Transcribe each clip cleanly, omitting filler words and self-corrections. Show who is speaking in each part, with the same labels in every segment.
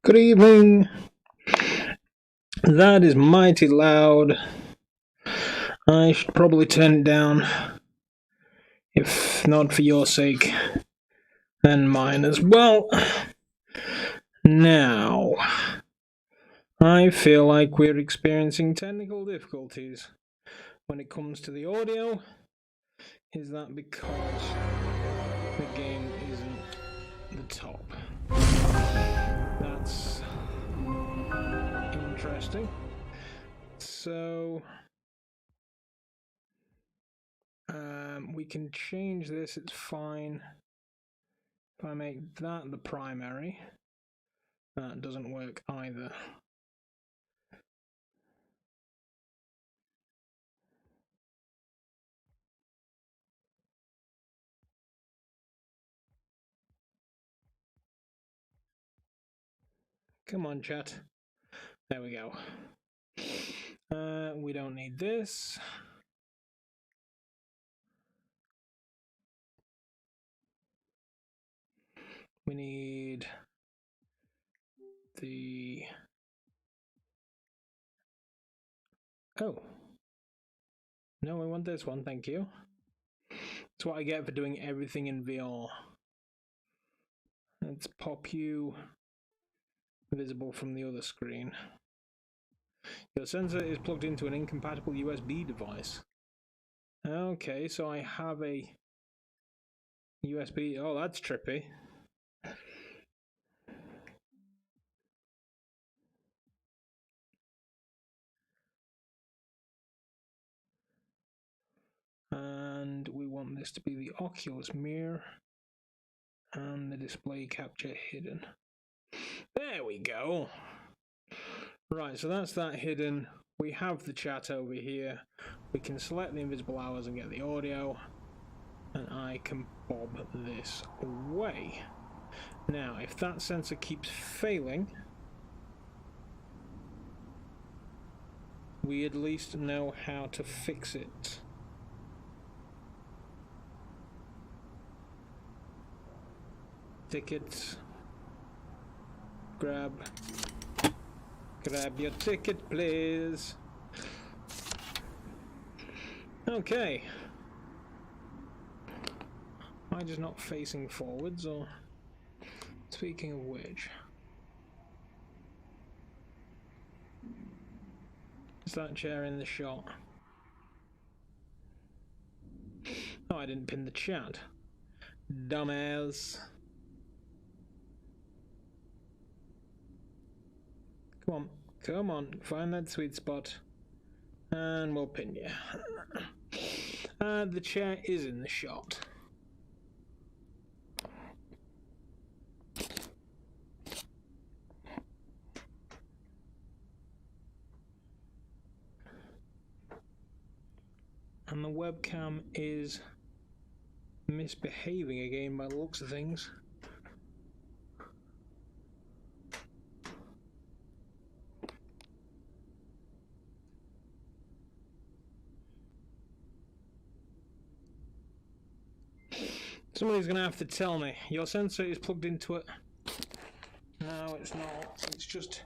Speaker 1: Good evening. That is mighty loud. I should probably turn it down. If not for your sake, then mine as well. Now, I feel like we're experiencing technical difficulties when it comes to the audio. Is that because the game isn't the top? That's interesting. So we can change this, it's fine. If I make that the primary, that doesn't work either. Come on, chat. There we go. We don't need this. We need the... Oh. No, I want this one, thank you. That's what I get for doing everything in VR. Let's pop you visible from the other screen. Your sensor is plugged into an incompatible USB device. Okay, so I have a USB. Oh, that's trippy. And we want this to be the Oculus mirror and the display capture hidden. There we go. Right, so that's that hidden. We have the chat over here. We can select the invisible hours and get the audio. And I can bob this away. Now, if that sensor keeps failing, we at least know how to fix it. Tickets. Grab your ticket, please. Okay. Am I just not facing forwards, or... Speaking of which... Is that chair in the shot? Oh, I didn't pin the chat. Dumbass. Come on, find that sweet spot. And we'll pin you. The chair is in the shot. And the webcam is misbehaving again by the looks of things. Somebody's going to have to tell me. Your sensor is plugged into it. No, it's not. It's just...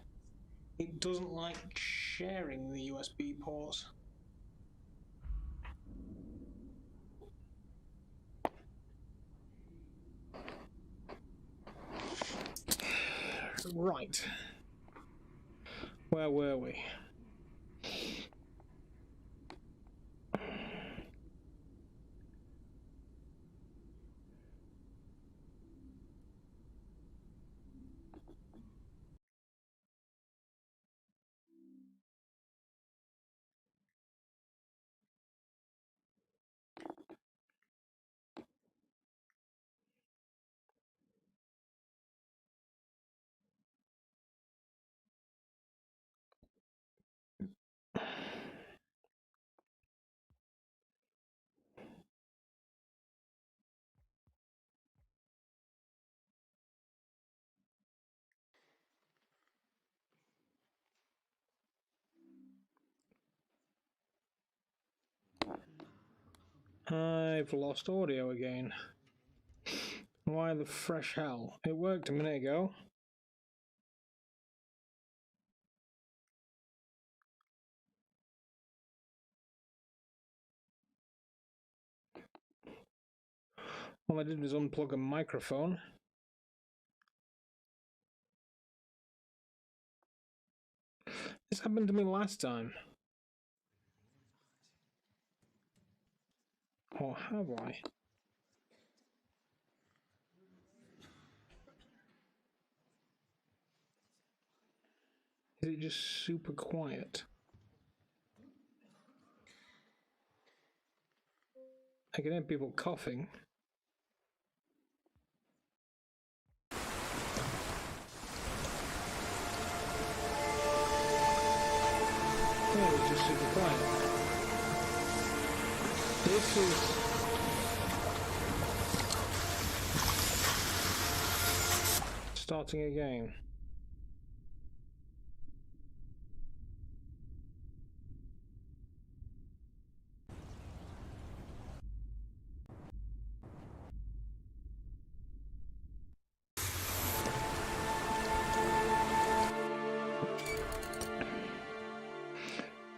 Speaker 1: It doesn't like sharing the USB ports. Right. Where were we? I've lost audio again. Why the fresh hell? It worked a minute ago. All I did was unplug a microphone. This happened to me last time. Or have I? Is it just super quiet? I can hear people coughing. Yeah, it was just super quiet. This is... starting again.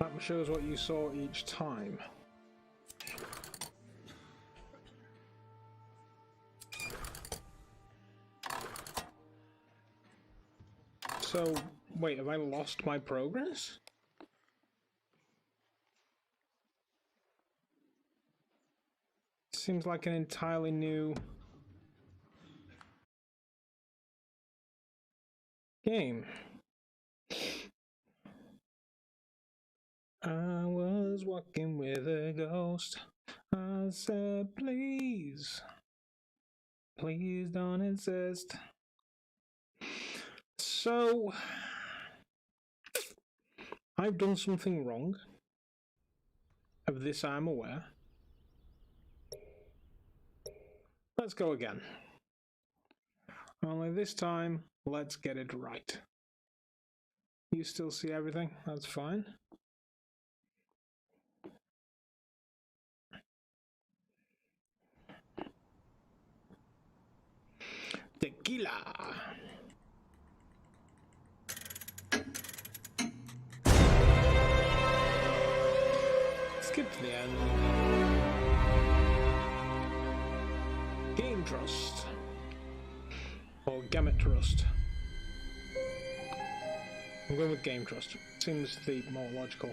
Speaker 1: That shows what you saw each time. So, wait, have I lost my progress? Seems like an entirely new game. I was walking with a ghost. I said, please, please don't insist. So, I've done something wrong. Of this I'm aware. Let's go again. Only this time, let's get it right. You still see everything? That's fine. Tequila. Skip to the end. Game trust. Or gamut trust. I'm going with game trust. Seems the more logical.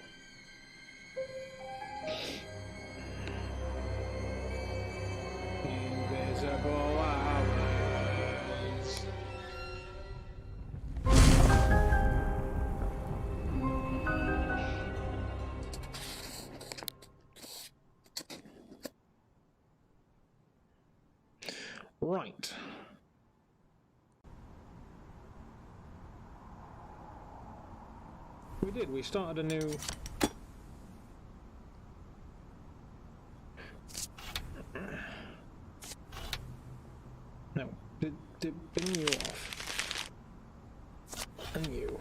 Speaker 1: Invisible hours. Right. We did. We started a new... No. Bring you off. And you.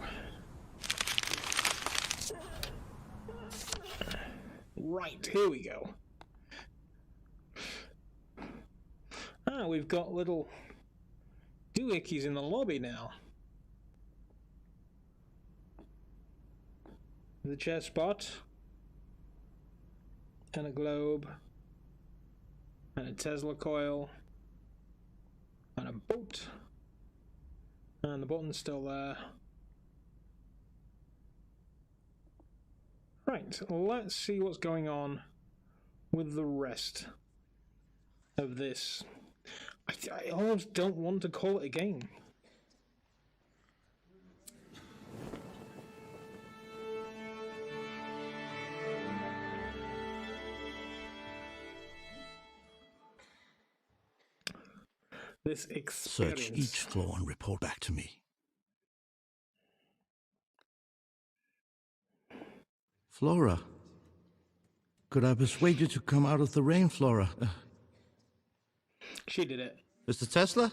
Speaker 1: Right, here we go. Ah, we've got little doohickeys in the lobby now. The chest spot. And a globe. And a Tesla coil. And a boat. And the button's still there. Right, let's see what's going on with the rest of this. I almost don't want to call it a game. This experience.
Speaker 2: Search each floor and report back to me. Flora, could I persuade you to come out of the rain, Flora?
Speaker 1: She did it.
Speaker 2: Mr. Tesla?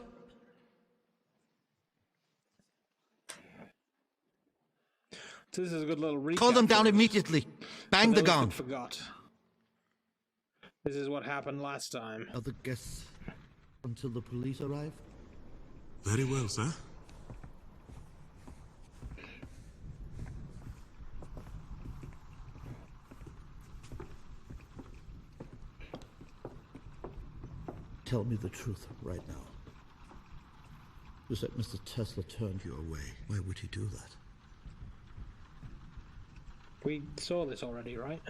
Speaker 1: So this is a good little recap.
Speaker 2: Call them down immediately. Bang the gun.
Speaker 1: Forgot. This is what happened last time.
Speaker 2: Other guests until the police arrive?
Speaker 3: Very well, sir.
Speaker 2: tell me the truth right now. You said Mr. Tesla turned you away. Why would he do that?
Speaker 1: We saw this already, right?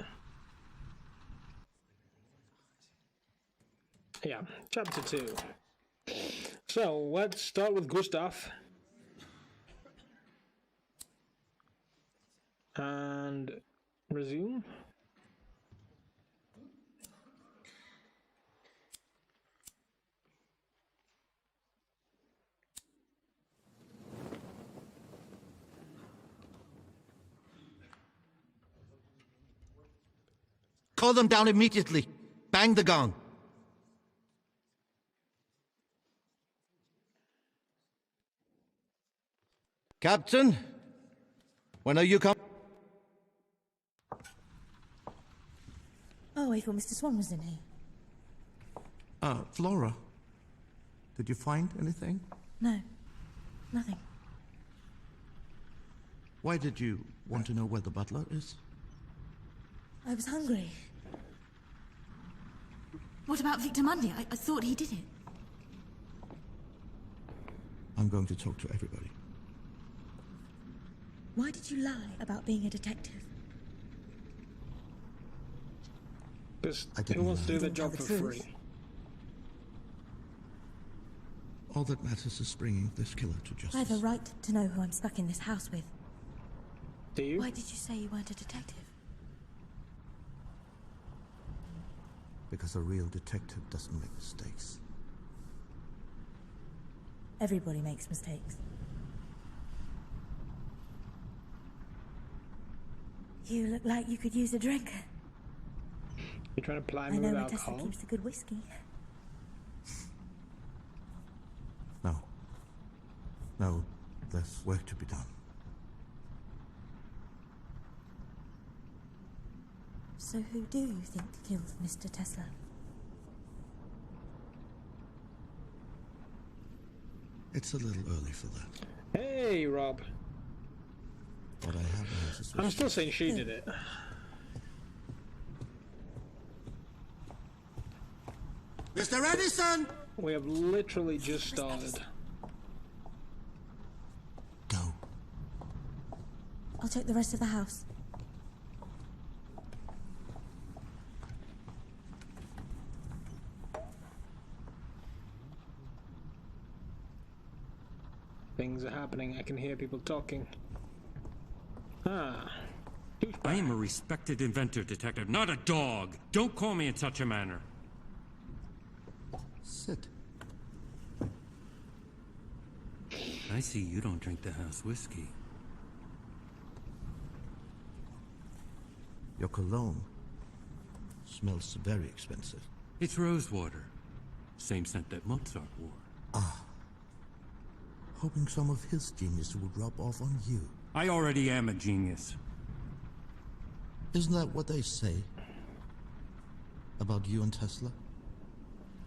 Speaker 1: Yeah, chapter 2. So, let's start with Gustav. And resume.
Speaker 2: Call them down immediately. Bang the gong. Captain, when are you coming?
Speaker 4: Oh, I thought Mr. Swan was in here.
Speaker 2: Flora, did you find anything?
Speaker 4: No, nothing.
Speaker 2: Why did you want to know where the butler is?
Speaker 4: I was hungry. What about Victor Mundy? I thought he did it.
Speaker 2: I'm going to talk to everybody.
Speaker 4: Why did you lie about being a detective?
Speaker 1: Because
Speaker 2: I didn't
Speaker 1: who wants to do
Speaker 2: lie.
Speaker 1: the
Speaker 4: Didn't tell
Speaker 1: job
Speaker 4: the
Speaker 1: for
Speaker 4: truth.
Speaker 1: free?
Speaker 2: All that matters is bringing this killer to justice.
Speaker 4: I have a right to know who I'm stuck in this house with.
Speaker 1: Do you?
Speaker 4: Why did you say you weren't a detective?
Speaker 2: Because a real detective doesn't make mistakes.
Speaker 4: Everybody makes mistakes. You look like you could use a drink.
Speaker 1: You're trying to ply
Speaker 4: I
Speaker 1: me
Speaker 4: know
Speaker 1: with
Speaker 4: where Tesla
Speaker 1: alcohol?
Speaker 4: keeps the good whiskey.
Speaker 2: No. No, there's work to be done.
Speaker 4: So who do you think killed Mr. Tesla?
Speaker 2: It's a little early for that.
Speaker 1: Hey, Rob.
Speaker 2: But I have my suspicions.
Speaker 1: I'm still saying she did it.
Speaker 2: Mr. Edison!
Speaker 1: We have literally just started.
Speaker 2: Go.
Speaker 4: I'll check the rest of the house.
Speaker 1: Things are happening. I can hear people talking. Ah.
Speaker 5: I am a respected inventor, Detective, not a dog. Don't call me in such a manner.
Speaker 2: Sit.
Speaker 5: I see you don't drink the house whiskey.
Speaker 2: Your cologne smells very expensive.
Speaker 5: It's rosewater. Same scent that Mozart wore.
Speaker 2: Hoping some of his genius would rub off on you.
Speaker 5: I already am a genius.
Speaker 2: Isn't that what they say about you and Tesla?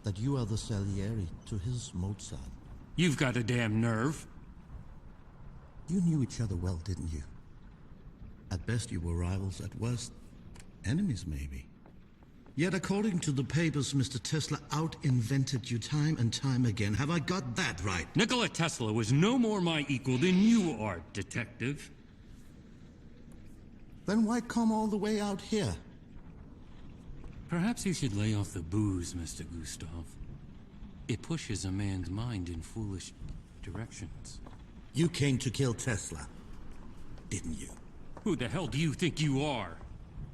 Speaker 2: That you are the Salieri to his Mozart.
Speaker 5: You've got a damn nerve.
Speaker 2: You knew each other well, didn't you? At best you were rivals, at worst enemies maybe. Yet according to the papers, Mr. Tesla out-invented you time and time again. Have I got that right?
Speaker 5: Nikola Tesla was no more my equal than you are, Detective.
Speaker 2: Then why come all the way out here?
Speaker 5: Perhaps you should lay off the booze, Mr. Gustav. It pushes a man's mind in foolish directions.
Speaker 2: You came to kill Tesla, didn't you?
Speaker 5: Who the hell do you think you are?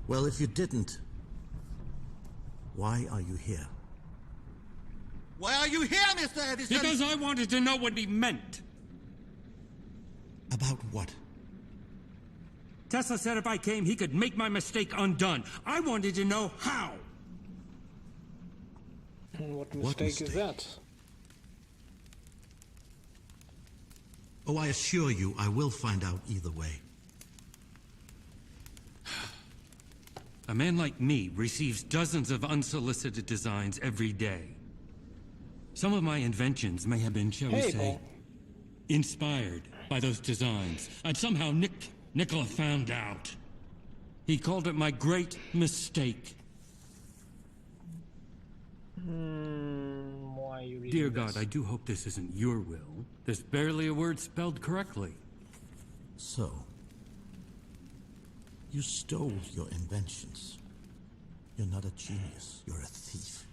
Speaker 2: Well, if you didn't, why are you here? Why are you here, Mr. Edison?
Speaker 5: Because I wanted to know what he meant.
Speaker 2: About what?
Speaker 5: Tesla said if I came, he could make my mistake undone. I wanted to know how.
Speaker 1: What mistake is that?
Speaker 2: Oh, I assure you, I will find out either way.
Speaker 5: A man like me receives dozens of unsolicited designs every day. Some of my inventions may have been, shall we say,
Speaker 1: Paul.
Speaker 5: inspired by those designs. And somehow Nikola found out. He called it my great mistake. Dear God, I do hope this isn't your will. There's barely a word spelled correctly.
Speaker 2: So, you stole your inventions. You're not a genius, you're a thief.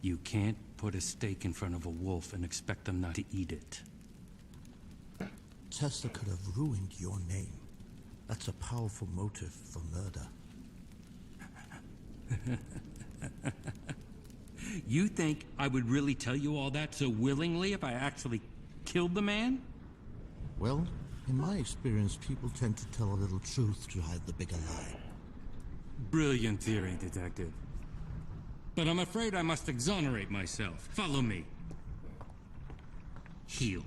Speaker 5: You can't put a steak in front of a wolf and expect them not to eat it.
Speaker 2: Tesla could have ruined your name. That's a powerful motive for murder.
Speaker 5: You think I would really tell you all that so willingly if I actually killed the man?
Speaker 2: Well, in my experience, people tend to tell a little truth to hide the bigger lie.
Speaker 5: Brilliant theory, Detective. But I'm afraid I must exonerate myself. Follow me. Heal.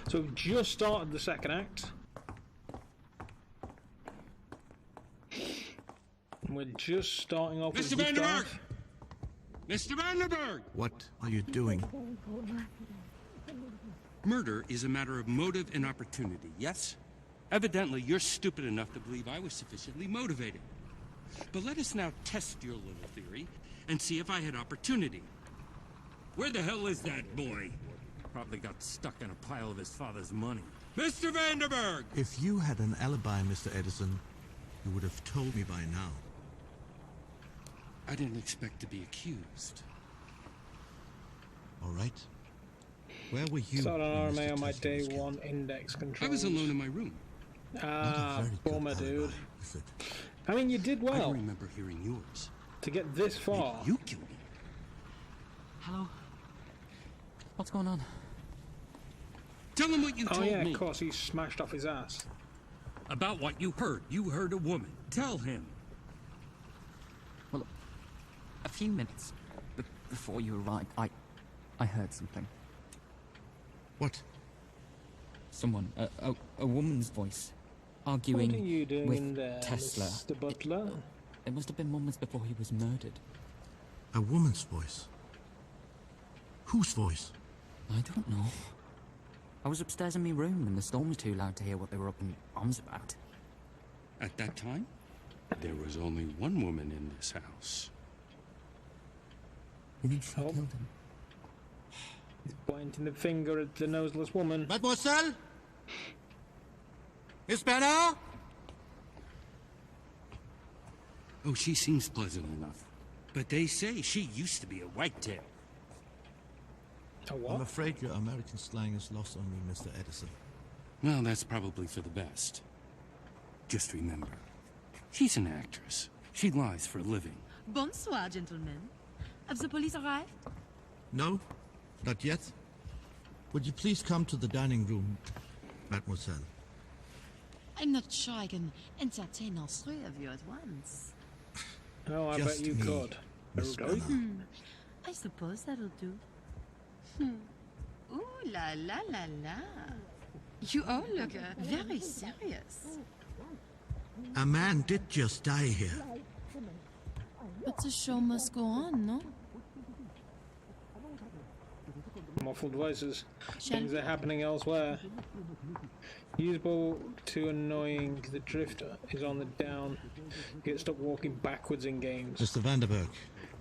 Speaker 1: So we've just started the second act. We're just starting off with
Speaker 5: Mr. Vanderberg! Mr. Vanderberg!
Speaker 2: What are you doing?
Speaker 5: Murder is a matter of motive and opportunity, yes? Evidently, you're stupid enough to believe I was sufficiently motivated. But let us now test your little theory and see if I had opportunity. Where the hell is that boy? Probably got stuck in a pile of his father's money. Mr. Vanderberg!
Speaker 2: If you had an alibi, Mr. Edison, you would have told me by now.
Speaker 5: I didn't expect to be accused.
Speaker 2: All right. Where were you?
Speaker 1: Start an
Speaker 2: when
Speaker 1: RMA
Speaker 2: Mr.
Speaker 1: on my
Speaker 2: Tesla
Speaker 1: day
Speaker 2: was killed?
Speaker 1: one index control.
Speaker 5: I was alone in my room.
Speaker 2: Not a
Speaker 1: Ah,
Speaker 2: very good
Speaker 1: bummer,
Speaker 2: alibi,
Speaker 1: dude.
Speaker 2: is it?
Speaker 1: I mean, you did
Speaker 5: I
Speaker 1: well
Speaker 5: don't remember hearing yours.
Speaker 1: to get this far.
Speaker 5: Maybe you killed me.
Speaker 6: Hello? What's going on?
Speaker 5: Tell him what you
Speaker 1: Oh
Speaker 5: told
Speaker 1: yeah,
Speaker 5: me.
Speaker 1: of course, he smashed off his ass.
Speaker 5: About what you heard. You heard a woman. Tell him.
Speaker 6: Well, a few minutes before you arrived, I heard something.
Speaker 2: What?
Speaker 6: Someone, a woman's voice,
Speaker 1: What
Speaker 6: arguing
Speaker 1: are you doing
Speaker 6: with
Speaker 1: in there,
Speaker 6: Tesla.
Speaker 1: Mr. Butler?
Speaker 6: It must have been moments before he was murdered.
Speaker 2: A woman's voice? Whose voice?
Speaker 6: I don't know. I was upstairs in my room and the storm was too loud to hear what they were up in arms about.
Speaker 5: At that time, there was only one woman in this house.
Speaker 6: You think she
Speaker 1: Oh.
Speaker 6: killed him?
Speaker 1: He's pointing the finger at the noseless woman.
Speaker 2: Mademoiselle? Miss Banner?
Speaker 5: Oh, she seems pleasant enough. But they say she used to be a whitetail.
Speaker 1: A
Speaker 2: I'm
Speaker 1: what?
Speaker 2: afraid your American slang is lost on me, Mr. Edison.
Speaker 5: Well, that's probably for the best. Just remember, she's an actress. She lies for a living.
Speaker 7: Bonsoir, gentlemen. Have the police arrived?
Speaker 2: No, not yet. Would you please come to the dining room, mademoiselle?
Speaker 7: I'm not sure I can entertain all three of you at once.
Speaker 1: Oh, I
Speaker 2: Just
Speaker 1: bet you
Speaker 2: me,
Speaker 1: could.
Speaker 2: Miss
Speaker 1: Okay.
Speaker 2: Banner.
Speaker 7: I suppose that'll do. Ooh la la la la. You all look very serious.
Speaker 2: A man did just die here.
Speaker 7: But the show must go on, no?
Speaker 1: Muffled voices.
Speaker 7: Shall
Speaker 1: Things
Speaker 7: we?
Speaker 1: are happening elsewhere. Usable to annoying. The drifter is on the down. Get stuck walking backwards in games.
Speaker 2: Mr. Vanderberg,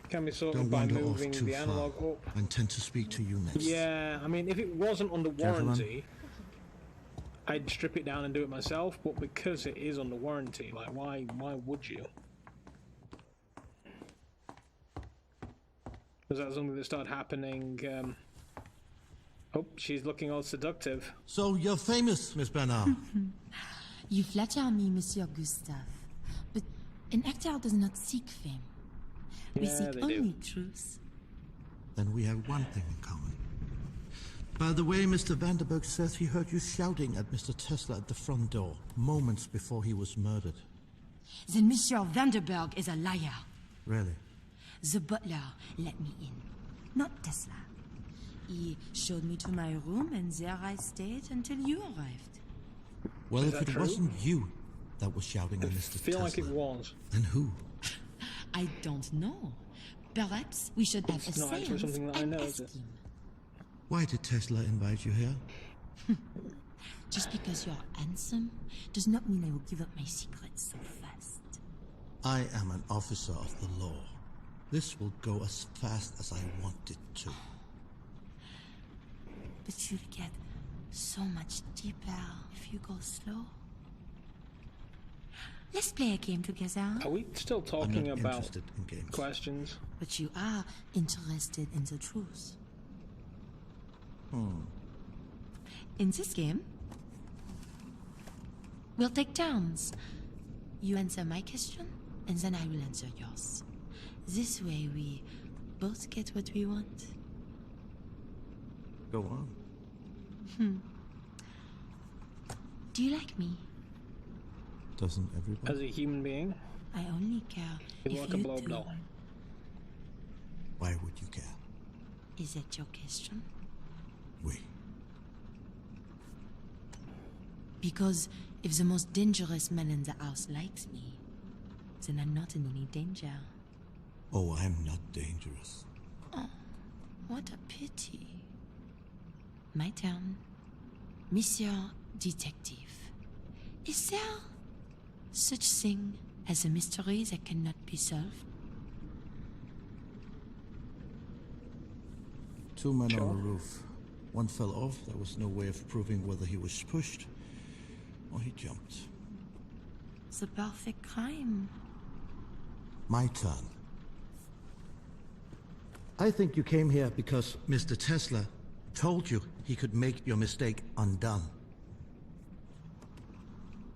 Speaker 1: Can be sorted
Speaker 2: don't
Speaker 1: by
Speaker 2: wander off
Speaker 1: moving
Speaker 2: too
Speaker 1: the
Speaker 2: far.
Speaker 1: analog up.
Speaker 2: I intend to speak to you next.
Speaker 1: Yeah, I mean, if it wasn't under
Speaker 2: Gentlemen.
Speaker 1: warranty, I'd strip it down and do it myself. But because it is under warranty, like, why would you? Was that something that started happening? Oh, she's looking all seductive.
Speaker 2: So you're famous, Miss Bernard.
Speaker 7: You flatter me, Monsieur Gustave. But an actor does not seek fame. We
Speaker 1: Yeah,
Speaker 7: seek
Speaker 1: they
Speaker 7: only
Speaker 1: do.
Speaker 7: truth.
Speaker 2: Then we have one thing in common. By the way, Mr. Vanderberg says he heard you shouting at Mr. Tesla at the front door, moments before he was murdered.
Speaker 7: Then Monsieur Vanderberg is a liar.
Speaker 2: Really?
Speaker 7: The butler let me in, not Tesla. He showed me to my room, and there I stayed until you arrived.
Speaker 2: Well,
Speaker 1: Is
Speaker 2: if
Speaker 1: that
Speaker 2: it
Speaker 1: true?
Speaker 2: wasn't you that was shouting at Mr.
Speaker 1: I feel
Speaker 2: Tesla,
Speaker 1: like it was.
Speaker 2: then who?
Speaker 7: I don't know. Perhaps we should have
Speaker 1: It's
Speaker 7: a
Speaker 1: not actually
Speaker 7: seance
Speaker 1: something that I
Speaker 7: and
Speaker 1: know,
Speaker 7: ask
Speaker 1: is it?
Speaker 7: him.
Speaker 2: Why did Tesla invite you here?
Speaker 7: Just because you're handsome does not mean I will give up my secrets so fast.
Speaker 2: I am an officer of the law. This will go as fast as I want it to.
Speaker 7: But you'll get so much deeper if you go slow. Let's play a game together.
Speaker 1: Are we still
Speaker 2: I'm
Speaker 1: talking
Speaker 2: not
Speaker 1: about
Speaker 2: interested in games.
Speaker 1: questions?
Speaker 7: But you are interested in the truth. In this game, we'll take turns. You answer my question, and then I will answer yours. This way we both get what we want.
Speaker 2: Go on.
Speaker 7: Do you like me?
Speaker 2: Doesn't everybody?
Speaker 1: As a human being?
Speaker 7: I only care
Speaker 1: You
Speaker 7: if
Speaker 1: like a
Speaker 7: you
Speaker 1: blow
Speaker 7: do.
Speaker 1: doll.
Speaker 2: Why would you care?
Speaker 7: Is that your question?
Speaker 2: We.
Speaker 7: Because if the most dangerous man in the house likes me, then I'm not in any danger.
Speaker 2: Oh, I'm not dangerous.
Speaker 7: Oh, what a pity. My turn. Monsieur Detective. Is there such thing as a mystery that cannot be solved?
Speaker 2: Two men on a roof. One fell off. There was no way of proving whether he was pushed or he jumped.
Speaker 7: The perfect crime.
Speaker 2: My turn. I think you came here because Mr. Tesla told you he could make your mistake undone.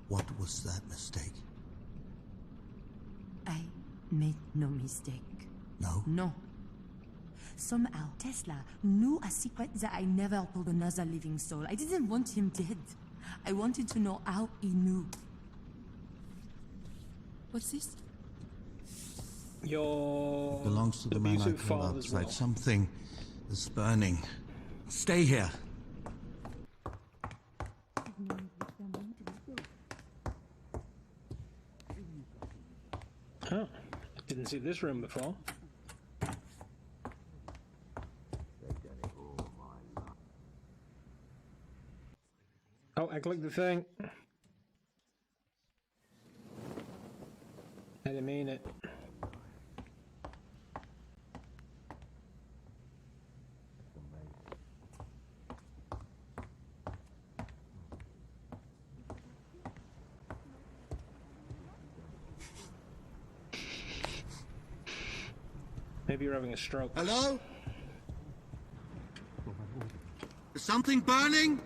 Speaker 2: What was that mistake?
Speaker 7: I made no mistake.
Speaker 2: No?
Speaker 7: No. Somehow, Tesla knew a secret that I never told another living soul. I didn't want him dead. I wanted to know how he knew. What's this?
Speaker 1: Your
Speaker 2: Belongs to the man I
Speaker 1: abusive
Speaker 2: call
Speaker 1: father as
Speaker 2: outside.
Speaker 1: well.
Speaker 2: Something is burning. Stay here.
Speaker 1: Oh, didn't see this room before. Oh, I clicked the thing. I didn't mean it. Maybe you're having a stroke.
Speaker 2: Hello? Is something burning?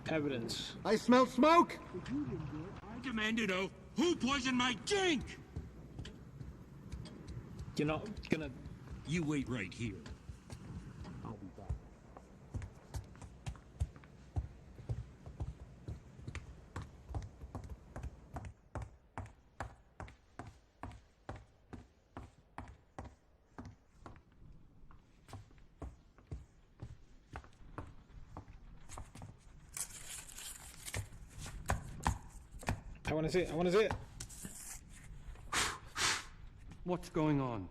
Speaker 1: Evidence.
Speaker 2: I smell smoke.
Speaker 5: I demanded who poisoned my drink?
Speaker 1: You're not gonna...
Speaker 5: You wait right here.
Speaker 1: I wanna see it, I wanna see it.
Speaker 5: What's going on?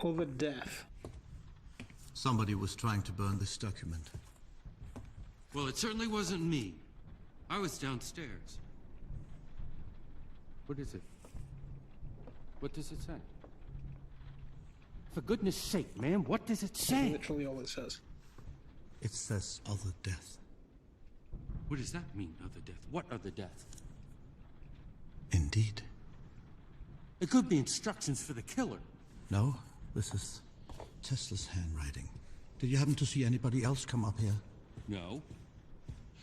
Speaker 1: Over death.
Speaker 2: Somebody was trying to burn this document.
Speaker 5: Well, it certainly wasn't me. I was downstairs. What is it? What does it say? For goodness sake, man, what does it
Speaker 1: That's
Speaker 5: say?
Speaker 1: literally all it says.
Speaker 2: It says other death.
Speaker 5: What does that mean, other death? What other death?
Speaker 2: Indeed.
Speaker 5: It could be instructions for the killer.
Speaker 2: No, this is Tesla's handwriting. Did you happen to see anybody else come up here?
Speaker 5: No.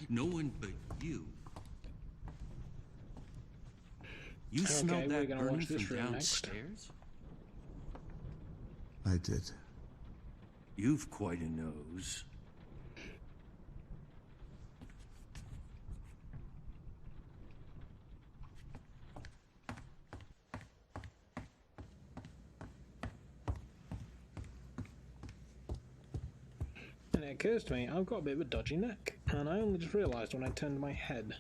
Speaker 5: No one but you. You
Speaker 1: Okay,
Speaker 5: smelled
Speaker 1: we're
Speaker 5: that
Speaker 1: gonna
Speaker 5: burning
Speaker 1: watch this
Speaker 5: from
Speaker 1: room next.
Speaker 5: downstairs?
Speaker 2: I did.
Speaker 5: You've quite a nose.
Speaker 1: And it occurs to me, I've got a bit of a dodgy neck. And I only just realised when I turned my head.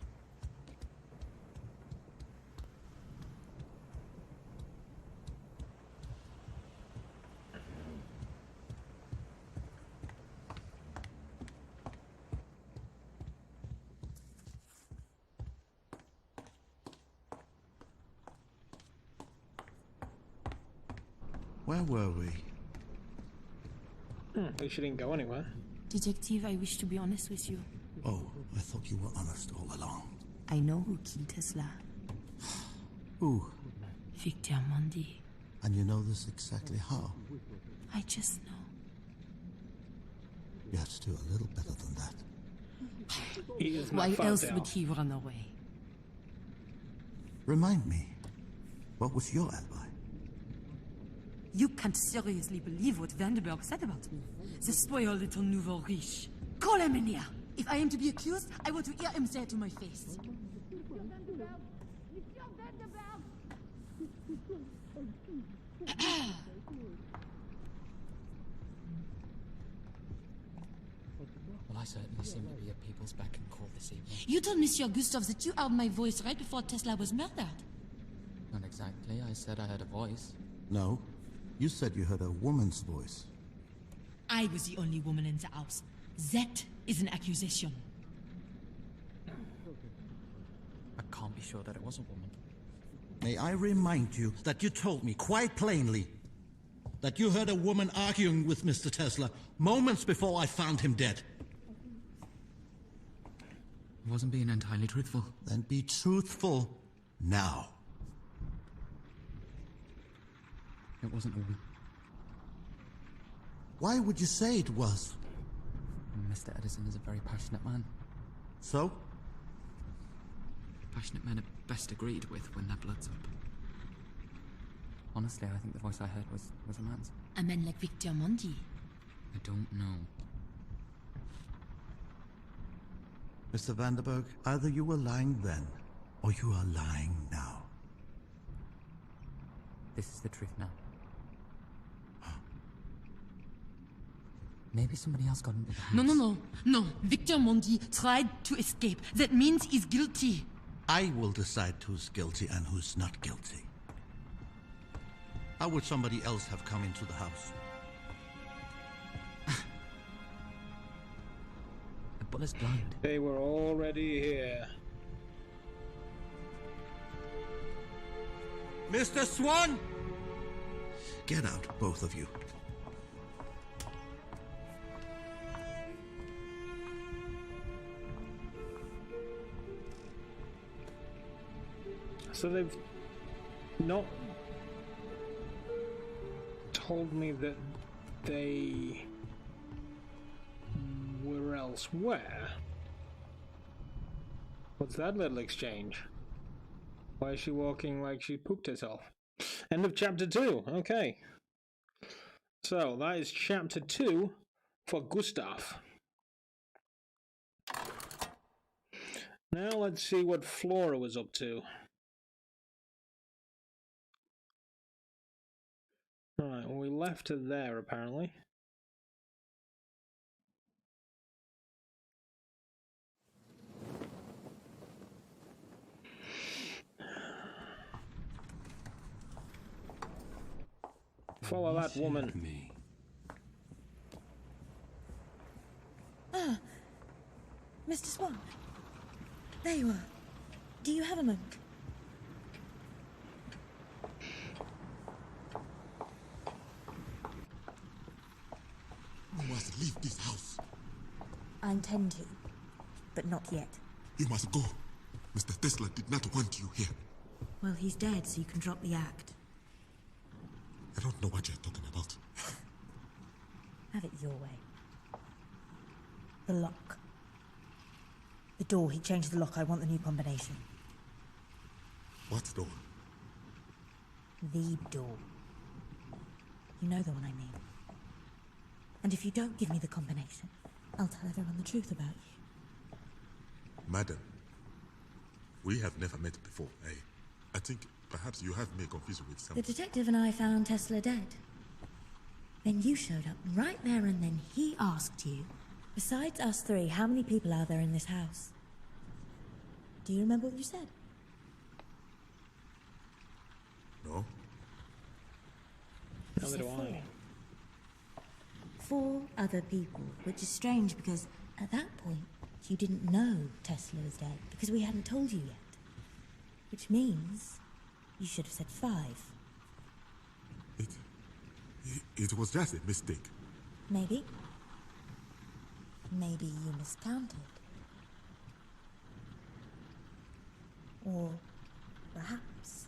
Speaker 2: Where were we?
Speaker 1: At least she didn't go anywhere.
Speaker 7: Detective, I wish to be honest with you.
Speaker 2: Oh, I thought you were honest all along.
Speaker 7: I know who killed Tesla.
Speaker 2: Who?
Speaker 7: Victor Mondi.
Speaker 2: And you know this exactly how?
Speaker 7: I just know.
Speaker 2: You have to do a little better than that.
Speaker 1: He is
Speaker 7: Why
Speaker 1: not
Speaker 7: else
Speaker 1: fucked
Speaker 7: would
Speaker 1: out.
Speaker 7: he run away?
Speaker 2: Remind me, what was your alibi?
Speaker 7: You can't seriously believe what Vandenberg said about me. The spoiled little nouveau riche. Call him in here. If I am to be accused, I want to hear him say it to my face.
Speaker 6: Well, I certainly seem to be a people's beck and call this evening.
Speaker 7: You told Monsieur Gustave that you heard my voice right before Tesla was murdered.
Speaker 6: Not exactly. I said I heard a voice.
Speaker 2: No, you said you heard a woman's voice.
Speaker 7: I was the only woman in the house. That is an accusation.
Speaker 6: I can't be sure that it was a woman.
Speaker 2: May I remind you that you told me quite plainly that you heard a woman arguing with Mr. Tesla moments before I found him dead.
Speaker 6: I wasn't being entirely truthful.
Speaker 2: Then be truthful now.
Speaker 6: It wasn't a woman.
Speaker 2: Why would you say it was?
Speaker 6: Mr. Edison is a very passionate man.
Speaker 2: So?
Speaker 6: Passionate men are best agreed with when their blood's up. Honestly, I think the voice I heard was a man's.
Speaker 7: A man like Victor Mondi.
Speaker 6: I don't know.
Speaker 2: Mr. Vandenberg, either you were lying then, or you are lying now.
Speaker 6: This is the truth now. Maybe somebody else got into the house.
Speaker 7: No. Victor Mondi tried to escape. That means he's guilty.
Speaker 2: I will decide who's guilty and who's not guilty. How would somebody else have come into the house?
Speaker 6: The bullet's blind.
Speaker 1: They were already here.
Speaker 2: Mr. Swan! Get out, both of you.
Speaker 1: So they've not told me that they were elsewhere. What's that little exchange? Why is she walking like she pooped herself? End of chapter 2. Okay. So that is chapter 2 for Gustav. Now let's see what Flora was up to. Alright, well, we left her there apparently. Follow that woman.
Speaker 5: Me.
Speaker 4: Ah, Mr. Swan. There you are. Do you have a moment?
Speaker 3: You must leave this house.
Speaker 4: I intend to, but not yet.
Speaker 3: You must go. Mr. Tesla did not want you here.
Speaker 4: Well, he's dead, so you can drop the act.
Speaker 3: I don't know what you're talking about.
Speaker 4: Have it your way. The lock. The door, he changed the lock. I want the new combination.
Speaker 3: What door?
Speaker 4: The door. You know the one I mean. And if you don't give me the combination, I'll tell everyone the truth about you.
Speaker 3: Madam, we have never met before, eh? I think perhaps you have me confused with
Speaker 4: The
Speaker 3: someone.
Speaker 4: detective and I found Tesla dead. Then you showed up right there and then he asked you, besides us three, how many people are there in this house? Do you remember what you said?
Speaker 3: No?
Speaker 1: Neither do I.
Speaker 4: 4 other people, which is strange because at that point you didn't know Tesla was dead because we hadn't told you yet. Which means you should have said 5.
Speaker 3: It was just a mistake.
Speaker 4: Maybe. Maybe you miscounted. Or perhaps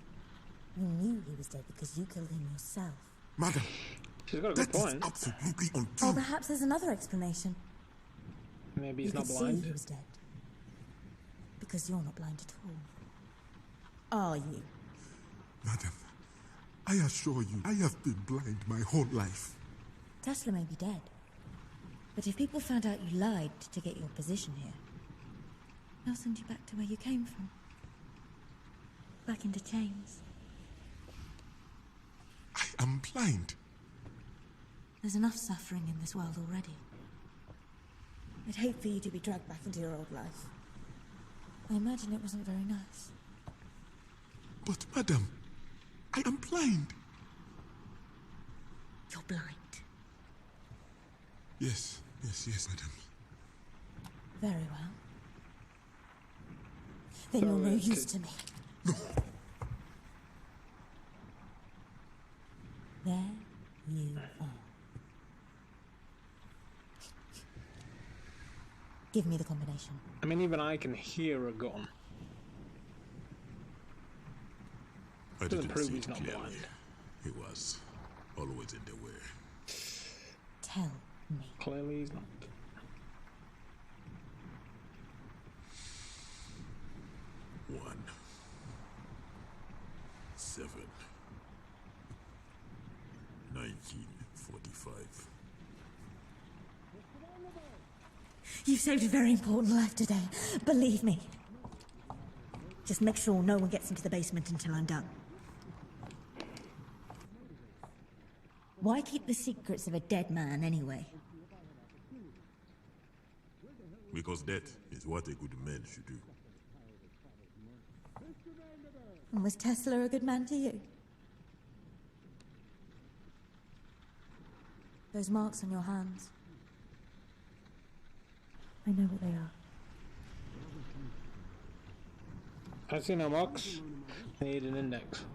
Speaker 4: you knew he was dead because you killed him yourself.
Speaker 3: Madam,
Speaker 1: She's got a good
Speaker 3: that is
Speaker 1: point.
Speaker 3: absolutely
Speaker 4: Or
Speaker 3: untrue.
Speaker 4: perhaps there's another explanation.
Speaker 1: Maybe he's
Speaker 4: You
Speaker 1: not
Speaker 4: could
Speaker 1: blind.
Speaker 4: see he was dead. Because you're not blind at all. Are you?
Speaker 3: Madam, I assure you, I have been blind my whole life.
Speaker 4: Tesla may be dead. But if people found out you lied to get your position here, they'll send you back to where you came from. Back into chains.
Speaker 3: I am blind.
Speaker 4: There's enough suffering in this world already. I'd hate for you to be dragged back into your old life. I imagine it wasn't very nice.
Speaker 3: But madam, I am blind.
Speaker 4: You're blind.
Speaker 3: Yes, madam.
Speaker 4: Very well. Then
Speaker 1: So,
Speaker 4: you're no
Speaker 1: uh,
Speaker 4: use to me.
Speaker 3: No,
Speaker 4: There you are. Give me the combination.
Speaker 1: I mean, even I can hear a gun.
Speaker 3: I
Speaker 1: Doesn't
Speaker 3: didn't
Speaker 1: prove
Speaker 3: see
Speaker 1: he's
Speaker 3: it
Speaker 1: not
Speaker 3: clearly.
Speaker 1: blind.
Speaker 3: He was always in the way.
Speaker 4: Tell me.
Speaker 1: Clearly he's not.
Speaker 3: One, 7, 1945.
Speaker 4: You've saved a very important life today. Believe me. Just make sure no one gets into the basement until I'm done. Why keep the secrets of a dead man anyway?
Speaker 3: Because that is what a good man should do.
Speaker 4: And was Tesla a good man to you? Those marks on your hands. I know what they are.
Speaker 1: I see no marks. I need an index.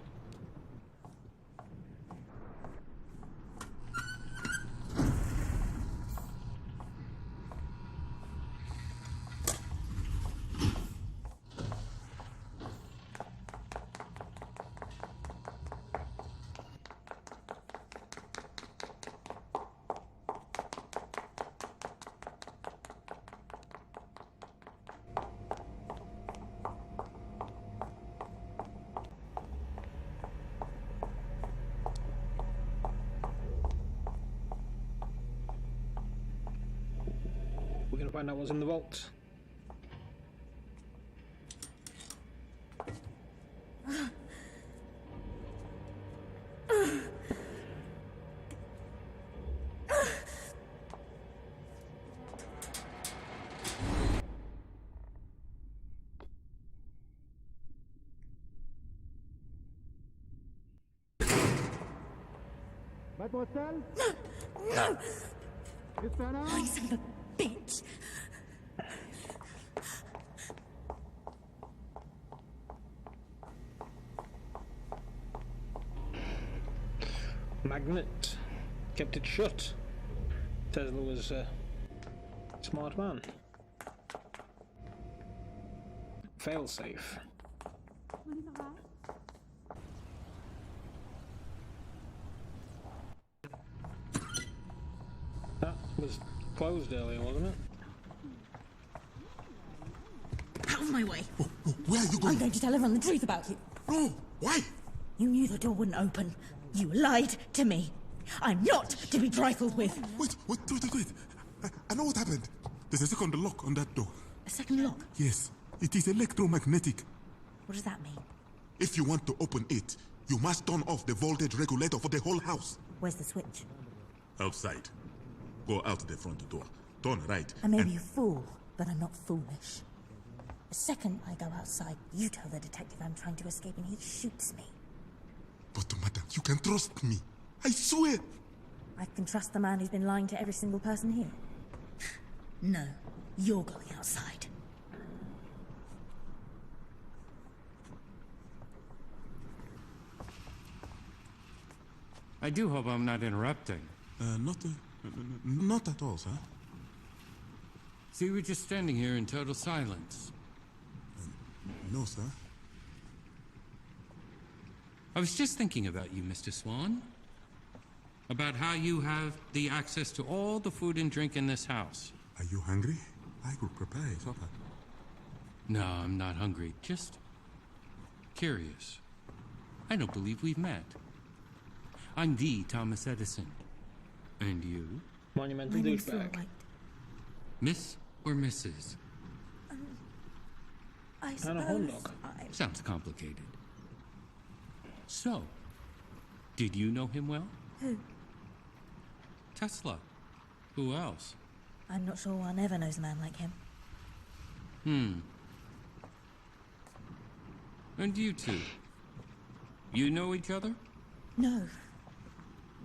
Speaker 1: We're gonna find out what's in the vault.
Speaker 8: Mademoiselle,
Speaker 4: No!
Speaker 8: ist da noch?
Speaker 4: You son of a bitch!
Speaker 1: Magnet. Kept it shut. Tesla was a smart man. Failsafe. That was closed earlier, wasn't it?
Speaker 4: Out of my way!
Speaker 3: Where are you
Speaker 4: I'm
Speaker 3: going?
Speaker 4: going to tell everyone the truth about you.
Speaker 3: No, why?
Speaker 4: You knew the door wouldn't open. You lied to me. I'm not to be trifled with.
Speaker 3: Wait. I know what happened. There's a second lock on that door.
Speaker 4: A second lock?
Speaker 3: Yes, it is electromagnetic.
Speaker 4: What does that mean?
Speaker 3: If you want to open it, you must turn off the voltage regulator for the whole house.
Speaker 4: Where's the switch?
Speaker 3: Outside. Go out the front door. Turn right.
Speaker 4: I may be a fool, but I'm not foolish. The second I go outside, you tell the detective I'm trying to escape and he shoots me.
Speaker 3: But madam, you can trust me. I swear.
Speaker 4: I can trust the man who's been lying to every single person here. No, you're going outside.
Speaker 5: I do hope I'm not interrupting.
Speaker 3: Not at all, sir.
Speaker 5: See, we're just standing here in total silence.
Speaker 3: No, sir.
Speaker 5: I was just thinking about you, Mr. Swan. About how you have the access to all the food and drink in this house.
Speaker 3: Are you hungry? I could prepare a supper.
Speaker 5: No, I'm not hungry. Just curious. I don't believe we've met. I'm the Thomas Edison. And you?
Speaker 1: Monumental
Speaker 4: My name's
Speaker 1: douchebag.
Speaker 4: White.
Speaker 5: Miss or Mrs.?
Speaker 4: I
Speaker 1: And a
Speaker 4: suppose
Speaker 1: hot dog.
Speaker 5: Sounds complicated. So, did you know him well?
Speaker 4: Who?
Speaker 5: Tesla. Who else?
Speaker 4: I'm not sure one ever knows a man like him.
Speaker 5: And you two? You know each other?
Speaker 4: No.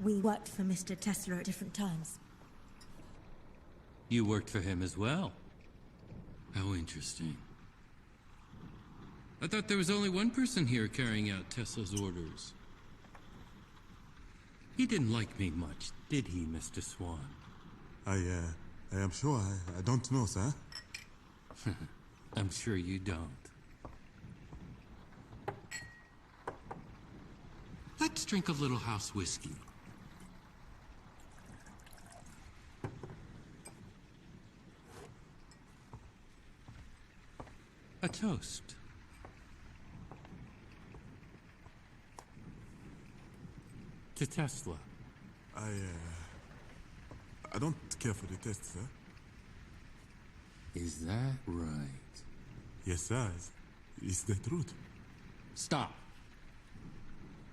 Speaker 4: We worked for Mr. Tesla at different times.
Speaker 5: You worked for him as well. How interesting. I thought there was only one person here carrying out Tesla's orders. He didn't like me much, did he, Mr. Swan?
Speaker 3: I am sure I don't know, sir.
Speaker 5: I'm sure you don't. Let's drink a little house whiskey. A toast. To Tesla.
Speaker 3: I don't care for the test, sir.
Speaker 5: Is that right?
Speaker 3: Yes, sir. It's the truth.
Speaker 5: Stop.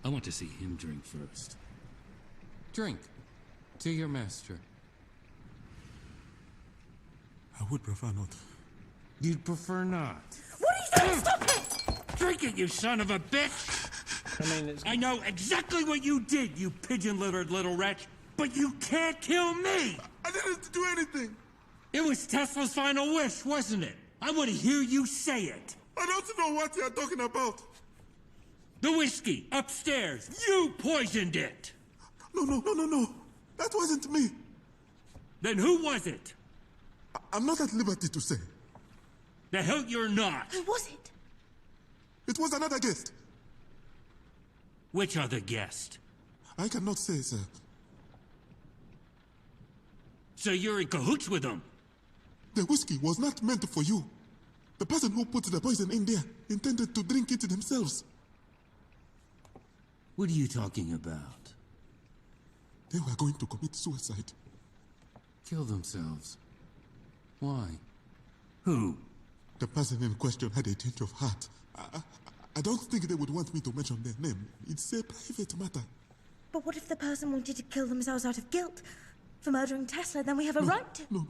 Speaker 5: I want to see him drink first. Drink. To your master.
Speaker 3: I would prefer not.
Speaker 5: You'd prefer not.
Speaker 4: What are you doing? Stop it!
Speaker 5: Drink it, you son of a bitch!
Speaker 1: I mean, it's
Speaker 5: I know exactly what you did, you pigeon-livered little wretch, but you can't kill me!
Speaker 3: I didn't do anything!
Speaker 5: It was Tesla's final wish, wasn't it? I want to hear you say it.
Speaker 3: I don't know what you're talking about!
Speaker 5: The whiskey, upstairs. You poisoned it!
Speaker 3: No. That wasn't me.
Speaker 5: Then who was it?
Speaker 3: I'm not at liberty to say.
Speaker 5: The hell you're not!
Speaker 4: Who was it?
Speaker 3: It was another guest.
Speaker 5: Which other guest?
Speaker 3: I cannot say, sir.
Speaker 5: So you're in cahoots with them?
Speaker 3: The whiskey was not meant for you. The person who put the poison in there intended to drink it themselves.
Speaker 5: What are you talking about?
Speaker 3: They were going to commit suicide.
Speaker 5: Kill themselves? Why? Who?
Speaker 3: The person in question had a change of heart. I don't think they would want me to mention their name. It's a private matter.
Speaker 4: But what if the person wanted to kill themselves out of guilt for murdering Tesla? Then we have a right to...
Speaker 3: No.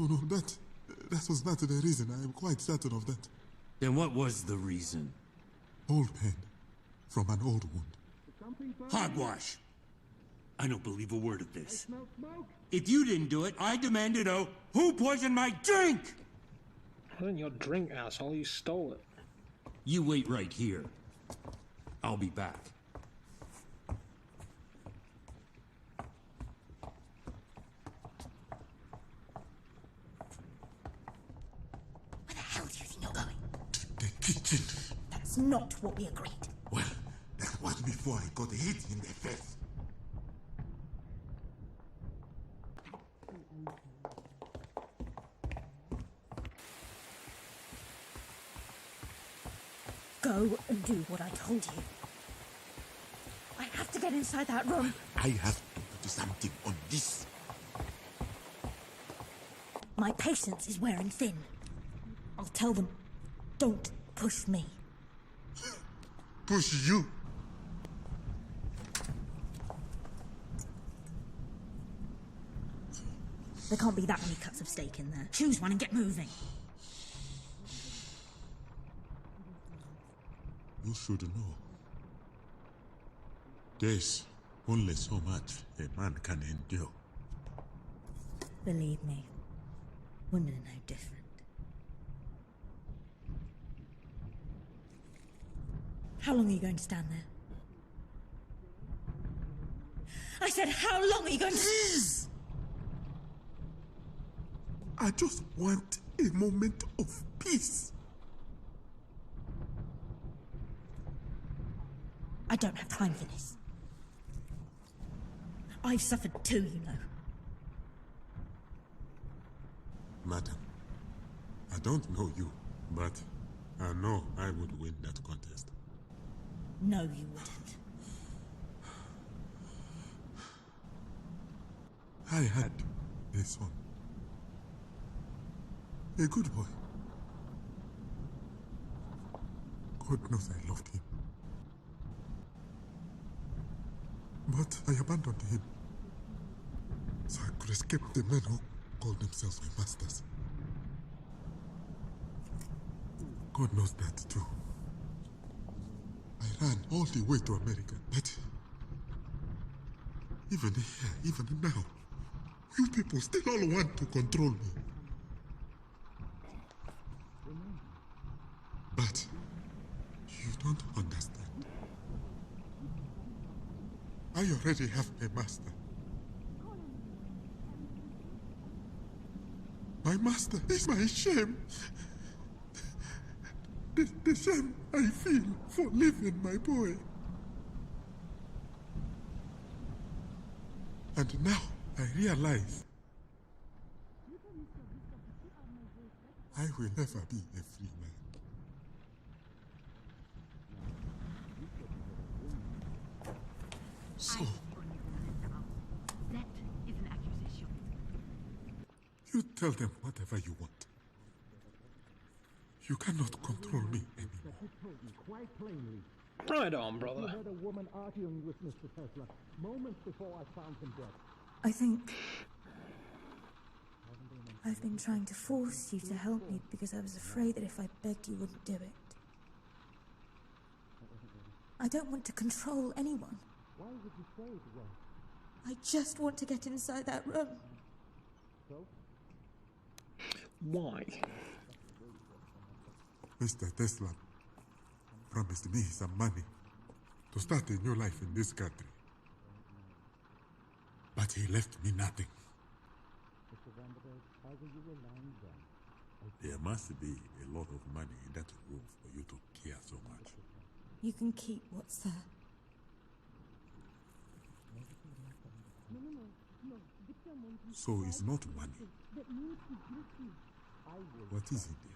Speaker 3: That was not the reason. I am quite certain of that.
Speaker 5: Then what was the reason?
Speaker 3: Old pain from an old wound.
Speaker 5: Hogwash! I don't believe a word of this. If you didn't do it, I demand to know who poisoned my drink!
Speaker 1: it wasn't your drink, asshole. You stole it.
Speaker 5: You wait right here. I'll be back.
Speaker 4: Where the hell do you think you're going?
Speaker 3: The kitchen.
Speaker 4: That's not what we agreed.
Speaker 3: Well, that was before I got hit in the face.
Speaker 4: Go and do what I told you. I have to get inside that room.
Speaker 3: I have to put something on this.
Speaker 4: My patience is wearing thin. I'll tell them, don't push me.
Speaker 3: Push you.
Speaker 4: There can't be that many cuts of steak in there. Choose one and get moving.
Speaker 3: You should know. There's only so much a man can endure.
Speaker 4: Believe me, women are no different. How long are you going to stand there? I said, how long are you going to...
Speaker 3: Please! I just want a moment of peace.
Speaker 4: I don't have time for this. I've suffered too, you know.
Speaker 3: Madam, I don't know you, but I know I would win that contest.
Speaker 4: No, you wouldn't.
Speaker 3: I had a son. A good boy. God knows I loved him. But I abandoned him, so I could escape the men who called themselves my masters. God knows that too. I ran all the way to America, but even here, even now, you people still all want to control me. But you don't understand. I already have a master. My master is my shame. The shame I feel for leaving my boy. And now I realize I will never be a free man. So,
Speaker 9: That is an accusation.
Speaker 3: you tell them whatever you want. You cannot control me anymore.
Speaker 8: He told me quite plainly.
Speaker 1: Right on, brother.
Speaker 8: I heard a woman arguing with Mr. Tesla moments before I found him dead.
Speaker 4: I think... I've been trying to force you to help me because I was afraid that if I begged you wouldn't do it. I don't want to control anyone.
Speaker 8: Why would you say it was?
Speaker 4: I just want to get inside that room.
Speaker 8: So?
Speaker 1: Why?
Speaker 3: Mr. Tesla promised me some money to start a new life in this country. But he left me nothing.
Speaker 8: Mr. Vanderbilt, how will you rely then?
Speaker 3: There must be a lot of money in that room for you to care so much.
Speaker 4: You can keep what's there.
Speaker 3: So it's not money. What is it then?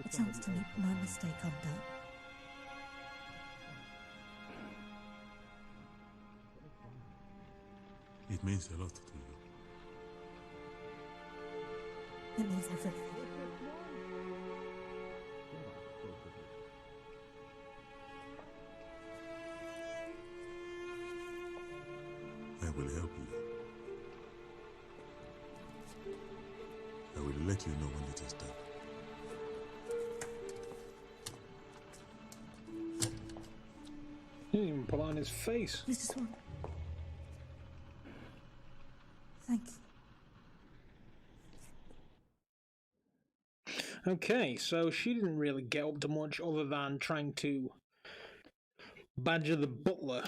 Speaker 4: A chance to make my mistake undone.
Speaker 3: It means a lot to you.
Speaker 4: It means everything.
Speaker 3: I will help you. I will let you know when it is done.
Speaker 1: He didn't even pull on his face.
Speaker 4: Mr. Swan. Thank you.
Speaker 1: Okay, so she didn't really get up to much other than trying to badger the butler.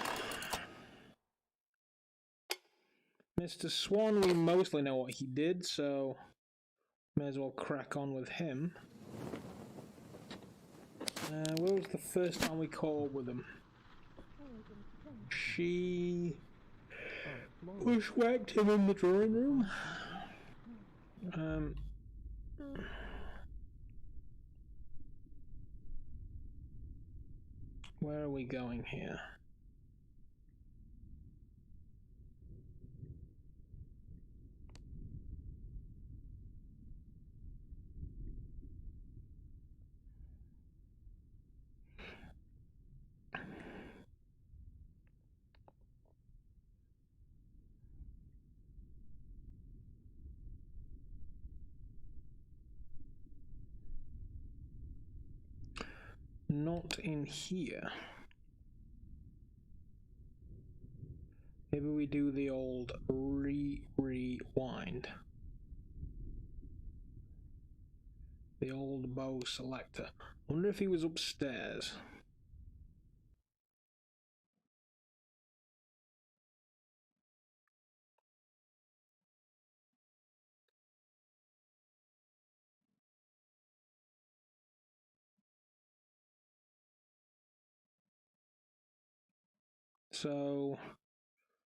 Speaker 1: Mr. Swan, we mostly know what he did, so may as well crack on with him. Where was the first time we caught up with him? She bushwhacked him in the drawing room. Where are we going here? Not in here. Maybe we do the old rewind. The old bow selector. I wonder if he was upstairs. So,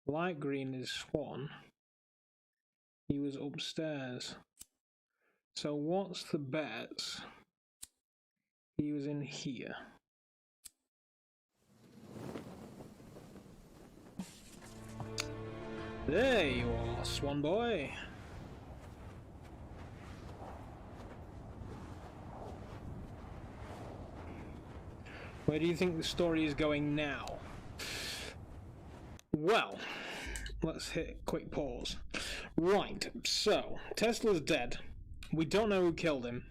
Speaker 1: light green is Swan. He was upstairs. So what's the bets? He was in here. There you are, Swan Boy. Where do you think the story is going now? Well, let's hit a quick pause. Right, so Tesla's dead. We don't know who killed him.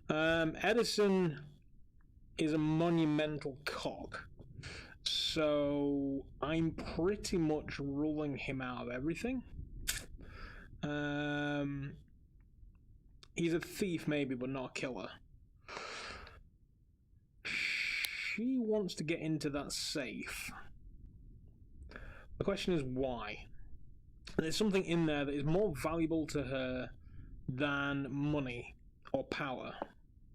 Speaker 1: Edison is a monumental cock. So I'm pretty much ruling him out of everything. He's a thief maybe, but not a killer. She wants to get into that safe. The question is why? There's something in there that is more valuable to her than money or power.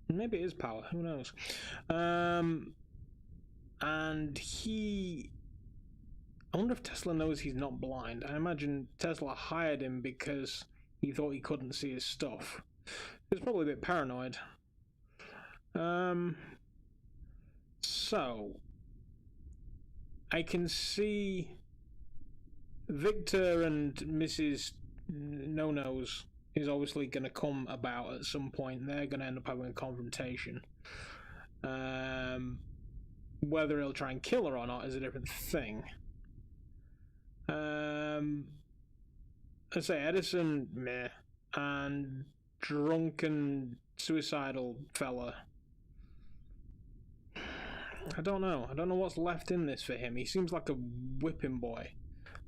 Speaker 1: Maybe it is power, who knows? And I wonder if Tesla knows he's not blind. I imagine Tesla hired him because he thought he couldn't see his stuff. He's probably a bit paranoid. So I can see Victor and Mrs. No-Nos is obviously going to come about at some point. They're going to end up having a confrontation. Whether he'll try and kill her or not is a different thing. I say Edison, meh, and drunken, suicidal fella. I don't know. I don't know what's left in this for him. He seems like a whipping boy.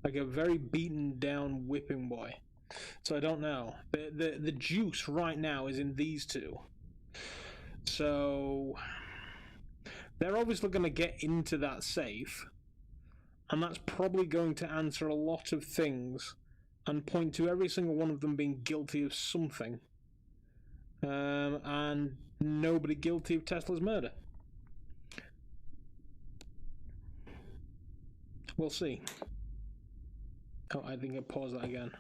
Speaker 1: Like a very beaten down whipping boy. So I don't know. The juice right now is in these two. So they're obviously going to get into that safe. And that's probably going to answer a lot of things and point to every single one of them being guilty of something. And nobody guilty of Tesla's murder. We'll see. Oh, I think I paused that again.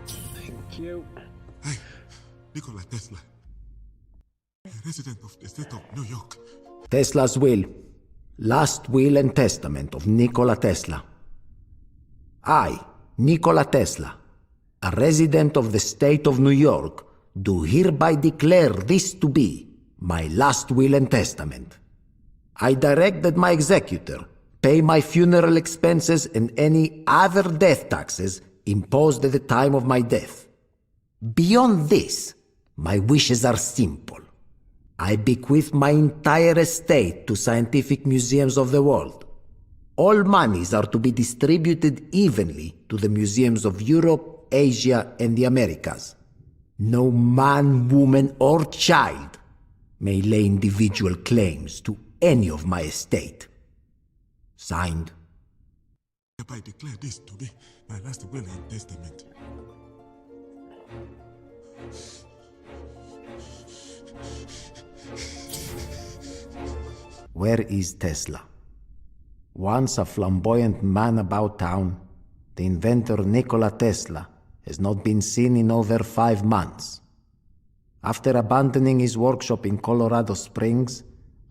Speaker 1: Thank you.
Speaker 3: Hey, Nikola Tesla, a resident of the state of New York.
Speaker 9: Tesla's will. Last will and testament of Nikola Tesla. I, Nikola Tesla, a resident of the state of New York, do hereby declare this to be my last will and testament. I direct that my executor pay my funeral expenses and any other death taxes imposed at the time of my death. Beyond this, my wishes are simple. I bequeath my entire estate to scientific museums of the world. All monies are to be distributed evenly to the museums of Europe, Asia, and the Americas. No man, woman, or child may lay individual claims to any of my estate. Signed.
Speaker 3: I declare this to be my last will and testament.
Speaker 9: Where is Tesla? Once a flamboyant man about town, the inventor Nikola Tesla has not been seen in over 5 months. After abandoning his workshop in Colorado Springs,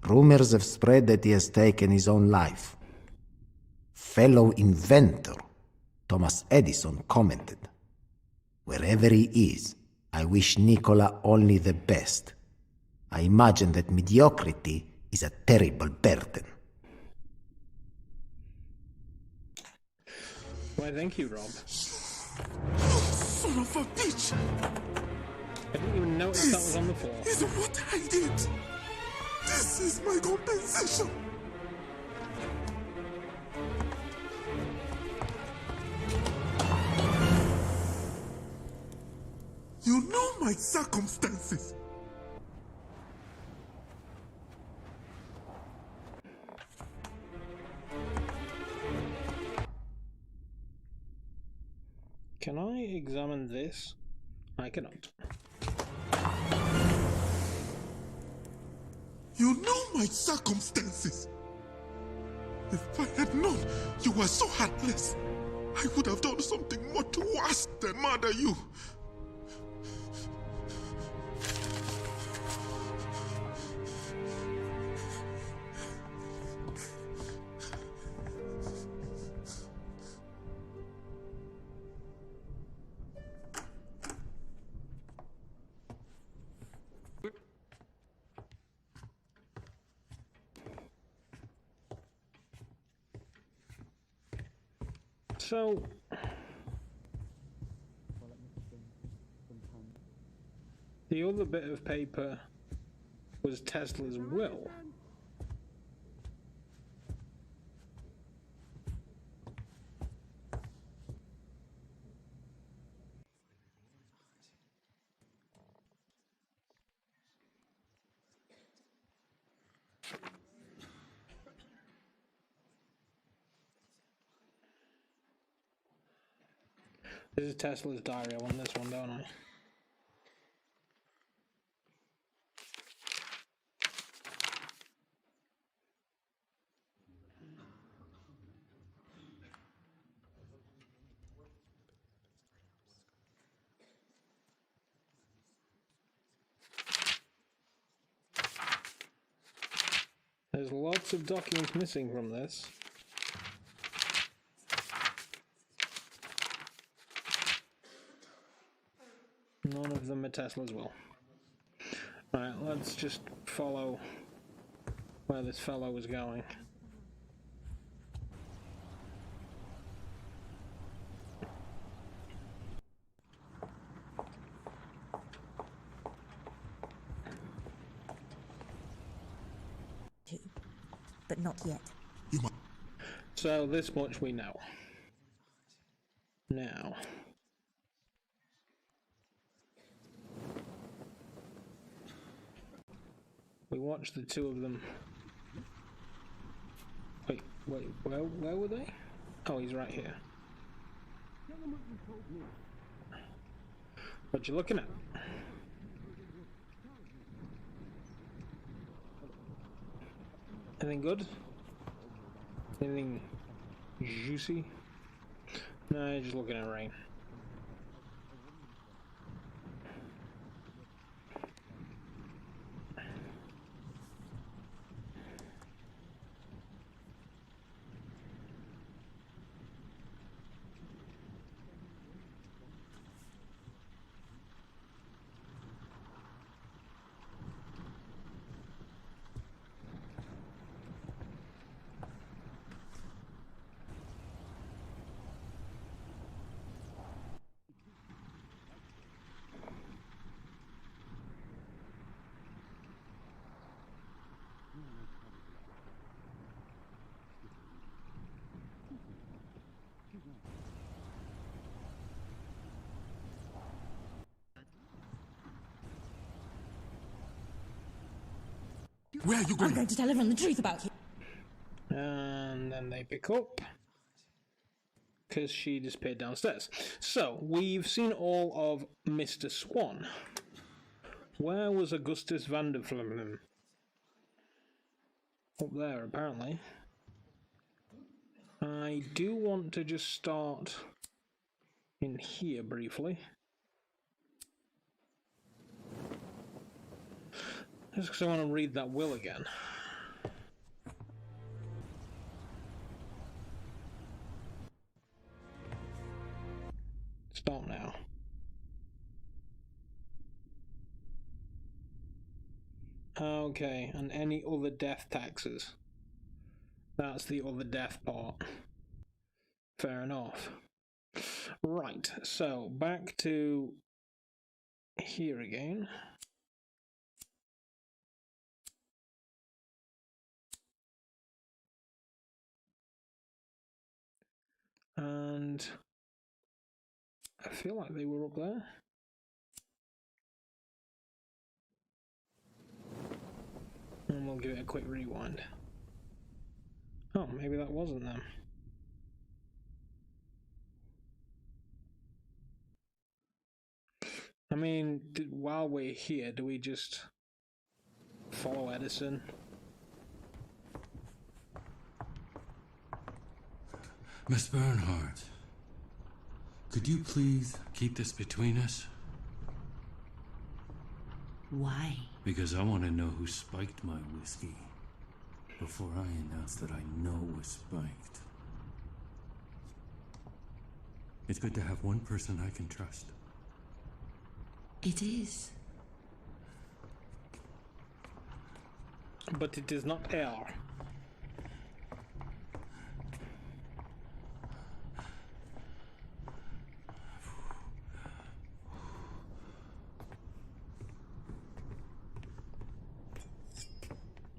Speaker 9: rumors have spread that he has taken his own life. Fellow inventor Thomas Edison commented, "Wherever he is, I wish Nikola only the best. I imagine that mediocrity is a terrible burden."
Speaker 1: Why, thank you, Rob.
Speaker 3: Son of a bitch!
Speaker 1: I didn't even notice that was on the floor.
Speaker 3: This is what I did! This is my compensation! You know my circumstances!
Speaker 1: Can I examine this? I cannot.
Speaker 3: You know my circumstances. If I had known you were so heartless, I would have done something much worse than murder you.
Speaker 1: So, the other bit of paper was Tesla's will. This is Tesla's diary. I want this one, don't I? There's lots of documents missing from this. None of them are Tesla's will. Right, let's just follow where this fellow was going.
Speaker 4: But not yet.
Speaker 1: So this much we know. Now, we watched the two of them. Wait, where were they? Oh, he's right here. What you looking at? Anything good? Anything juicy? No, you're just looking at rain.
Speaker 3: Where are you
Speaker 4: I'm
Speaker 3: going?
Speaker 4: going to tell everyone the truth about you.
Speaker 1: And then they pick up because she disappeared downstairs. So we've seen all of Mr. Swan. Where was Augustus van der Vlemmen? Up there, apparently. I do want to just start in here briefly. Just because I want to read that will again. Start now. Okay, and any other death taxes. That's the other death part. Fair enough. Right, so back to here again. And I feel like they were up there. And we'll give it a quick rewind. Oh, maybe that wasn't them. mean, while we're here, do we just follow Edison?
Speaker 5: Miss Bernhardt, could you please keep this between us?
Speaker 7: Why?
Speaker 5: Because I want to know who spiked my whiskey before I announce that I know was spiked. It's good to have one person I can trust.
Speaker 7: It is.
Speaker 1: But it is not air.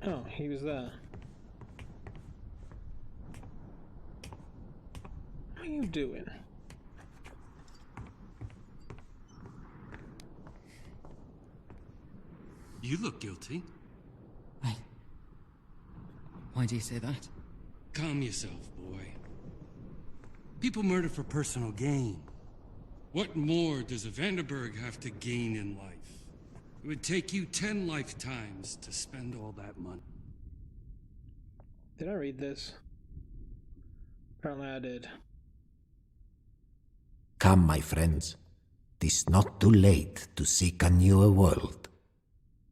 Speaker 1: Oh, he was there. What are you doing?
Speaker 5: You look guilty.
Speaker 6: Why do you say that?
Speaker 5: Calm yourself, boy. People murder for personal gain. What more does a Vanderberg have to gain in life? It would take you 10 lifetimes to spend all that money.
Speaker 1: Did I read this? Apparently I did.
Speaker 9: Come, my friends. 'Tis not too late to seek a newer world.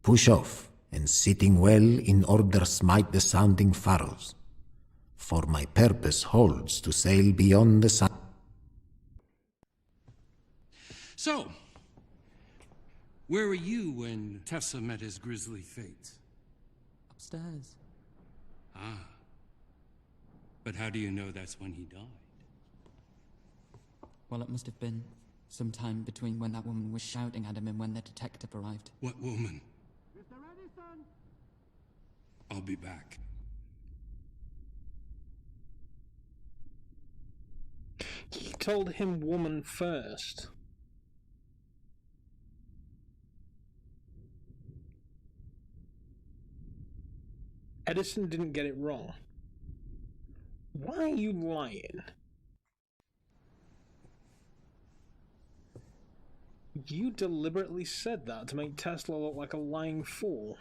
Speaker 9: Push off, and sitting well in order smite the sounding furrows. For my purpose holds to sail beyond the sun.
Speaker 5: So, where were you when Tesla met his grisly fate?
Speaker 6: Upstairs.
Speaker 5: Ah. But how do you know that's when he died?
Speaker 6: Well, it must have been some time between when that woman was shouting at him and when the detective arrived.
Speaker 5: What woman? Mr. Edison! I'll be back.
Speaker 1: He told him woman first. Edison didn't get it wrong. Why are you lying? You deliberately said that to make Tesla look like a lying fool.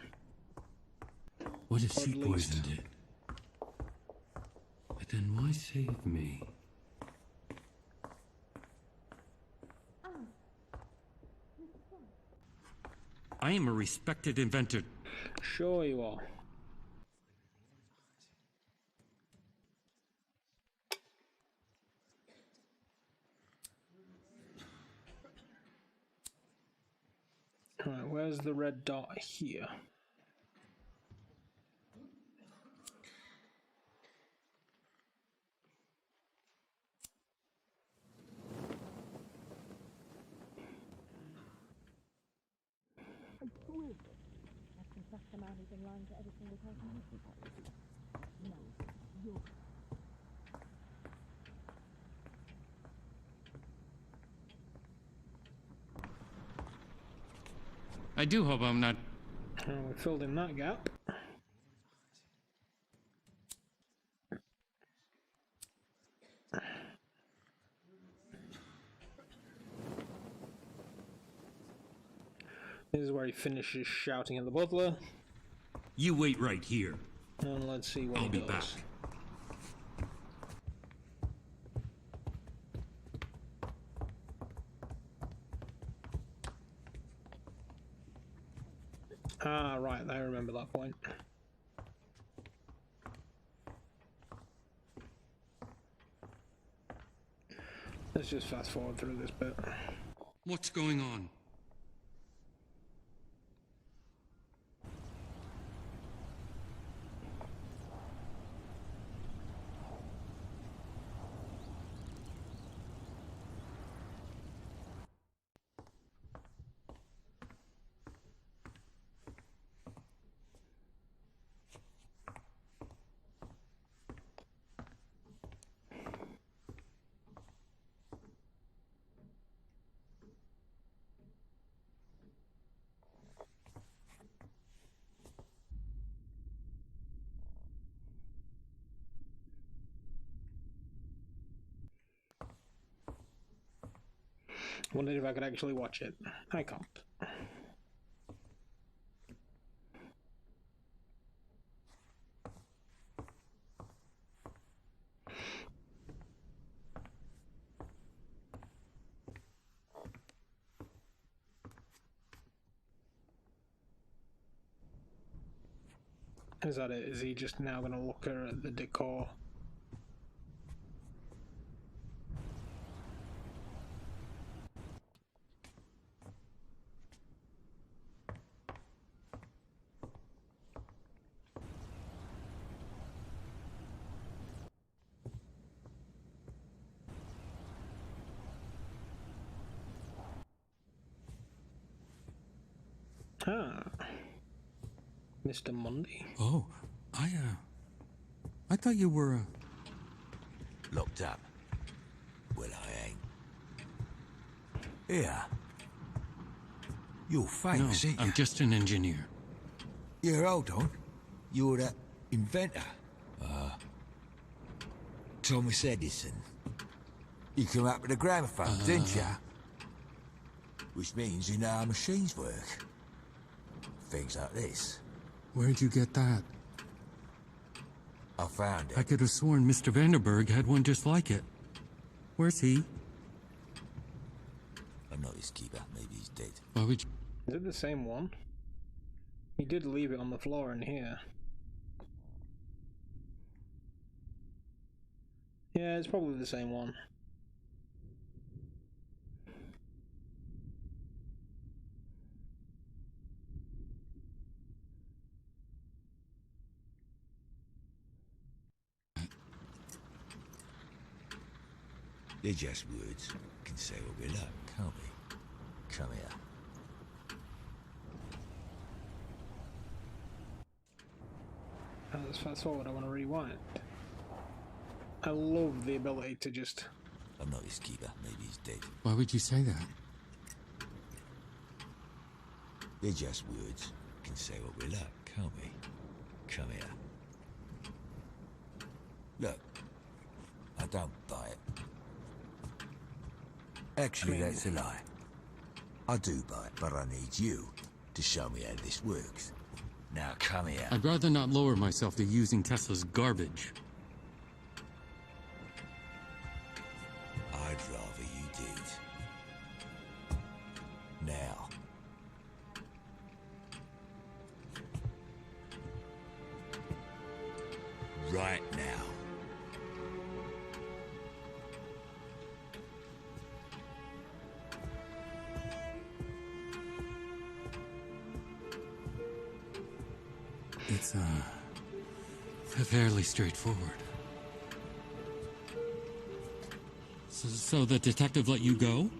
Speaker 5: What if
Speaker 1: Or
Speaker 5: she
Speaker 1: at least-
Speaker 5: poisoned it? But then why save me? I am a respected inventor.
Speaker 1: Sure you are. Alright, where's the red dot here?
Speaker 5: I do hope I'm not...
Speaker 1: We filled in that gap. This is where he finishes shouting at the butler.
Speaker 5: You wait right here.
Speaker 1: And let's see what
Speaker 5: I'll
Speaker 1: he
Speaker 5: be
Speaker 1: does.
Speaker 5: back.
Speaker 1: Ah, right, I remember that point. Let's just fast forward through this bit.
Speaker 5: What's going on?
Speaker 1: Wondered if I could actually watch it. I can't. Is that it? Is he just now going to look at the decor? Ah. Mr. Mundy.
Speaker 5: Oh, I thought you were,
Speaker 10: Locked up? Well, I ain't. Here. You're
Speaker 5: no,
Speaker 10: famous, ain't you?
Speaker 5: I'm just an engineer.
Speaker 10: Yeah, hold on. You're that inventor. Thomas Edison. You come up with a gramophone, didn't you? Which means you know how machines work. Things like this.
Speaker 5: Where'd you get that?
Speaker 10: I found it.
Speaker 5: I could have sworn Mr. Vanderberg had one just like it. Where's he?
Speaker 10: I'm not his keeper. Maybe he's dead.
Speaker 5: Why would you...
Speaker 1: Is it the same one? He did leave it on the floor in here. Yeah, it's probably the same one.
Speaker 10: They're just words. Can say what we like, can't we? Come here.
Speaker 1: Fast forward, I want to rewind. I love the ability to just...
Speaker 10: I'm not his keeper. Maybe he's dead.
Speaker 5: Why would you say that?
Speaker 10: They're just words. Can say what we like, can't we? Come here. Look, I don't buy it. Actually, that's a lie. I do buy it, but I need you to show me how this works. Now come here.
Speaker 5: I'd rather not lower myself to using Tesla's garbage.
Speaker 10: I'd rather you did. Now. Right now.
Speaker 5: It's, fairly straightforward. So the detective let you go?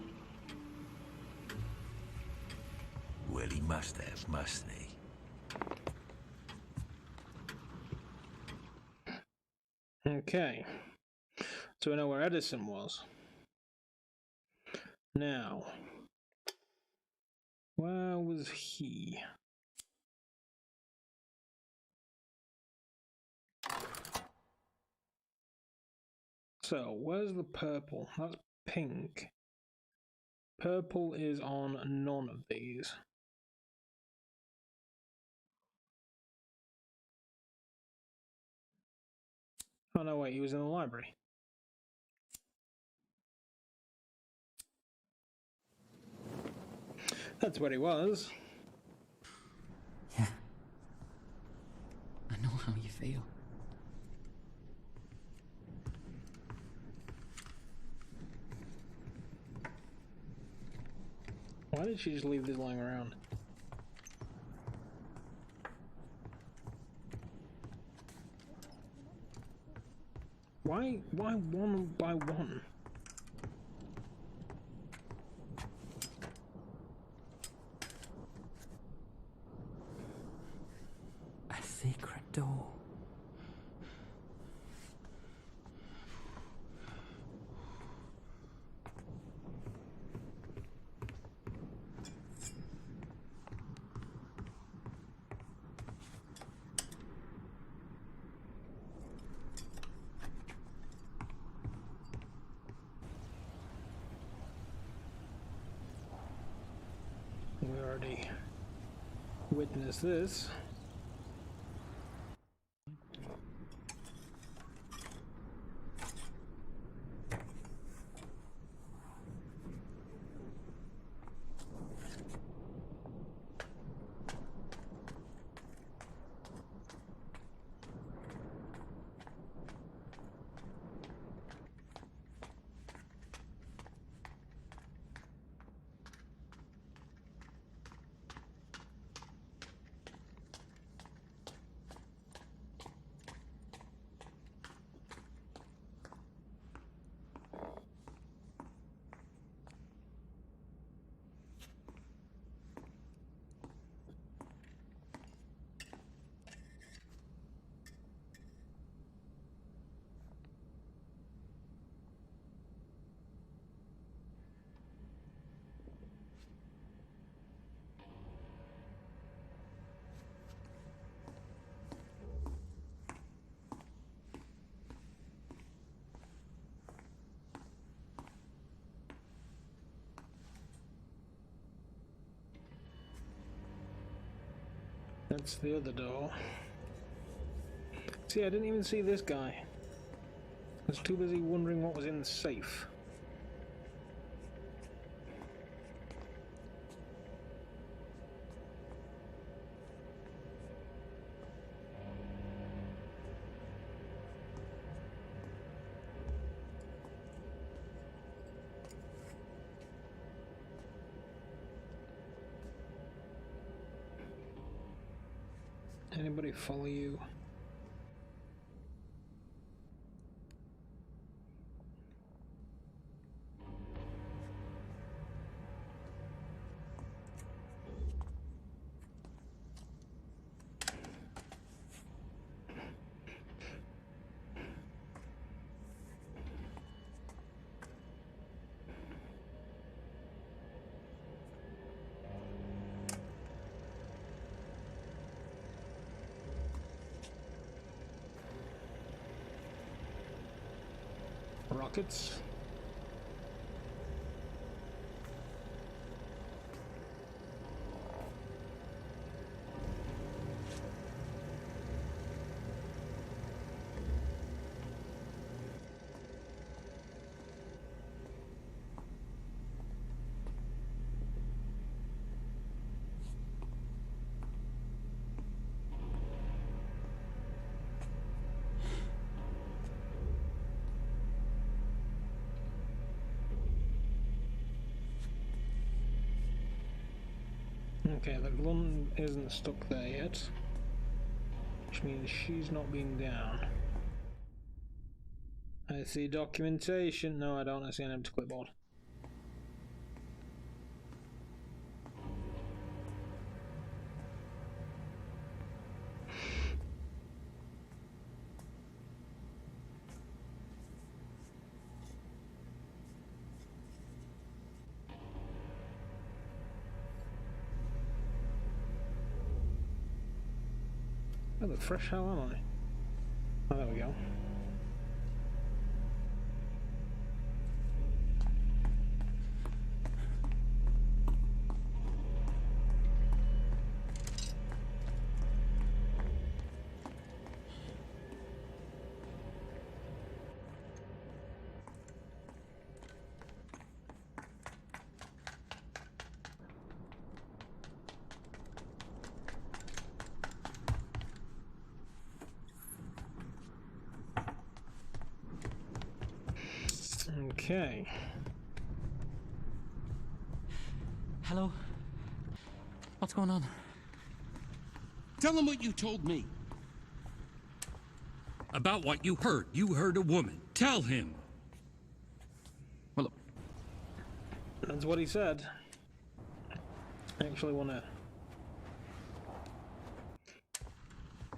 Speaker 10: Well, he must have, mustn't he?
Speaker 1: Okay. So we know where Edison was. Now, where was he? So, where's the purple? That's pink. Purple is on none of these. Oh no, wait, he was in the library. That's where he was.
Speaker 6: Yeah. I know how you feel.
Speaker 1: Why did she just leave this lying around? Why one by one?
Speaker 6: A secret door.
Speaker 1: already witnessed this. That's the other door. See, I didn't even see this guy. I was too busy wondering what was in the safe. Anybody follow you? Rockets. Okay, the gun isn't stuck there yet, which means she's not been down. I see documentation. No, I don't. I see an empty clipboard. Where the fresh hell am I? Oh, there we go. Okay.
Speaker 6: Hello? What's going on?
Speaker 5: Tell him what you told me. About what you heard. You heard a woman. Tell him.
Speaker 6: Well,
Speaker 1: That's what he said. I actually want to...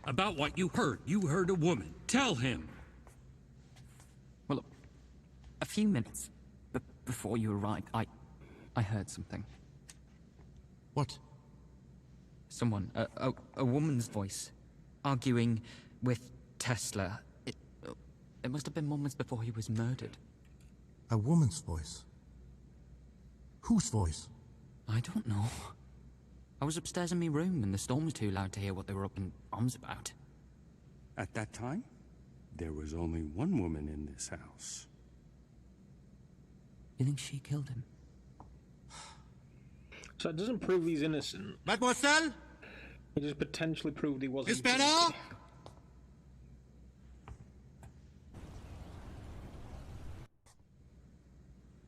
Speaker 5: About what you heard. You heard a woman. Tell him.
Speaker 6: well, a few minutes before you arrived, I heard something.
Speaker 2: What?
Speaker 6: Someone, a woman's voice, arguing with Tesla. It must have been moments before he was murdered.
Speaker 2: A woman's voice? Whose voice?
Speaker 6: I don't know. I was upstairs in my room and the storm was too loud to hear what they were up in arms about.
Speaker 5: At that time, there was only one woman in this house.
Speaker 6: You think she killed him?
Speaker 1: So it doesn't prove he's innocent.
Speaker 2: Mademoiselle?
Speaker 1: It just potentially proved he wasn't.
Speaker 2: Is better?
Speaker 1: guilty.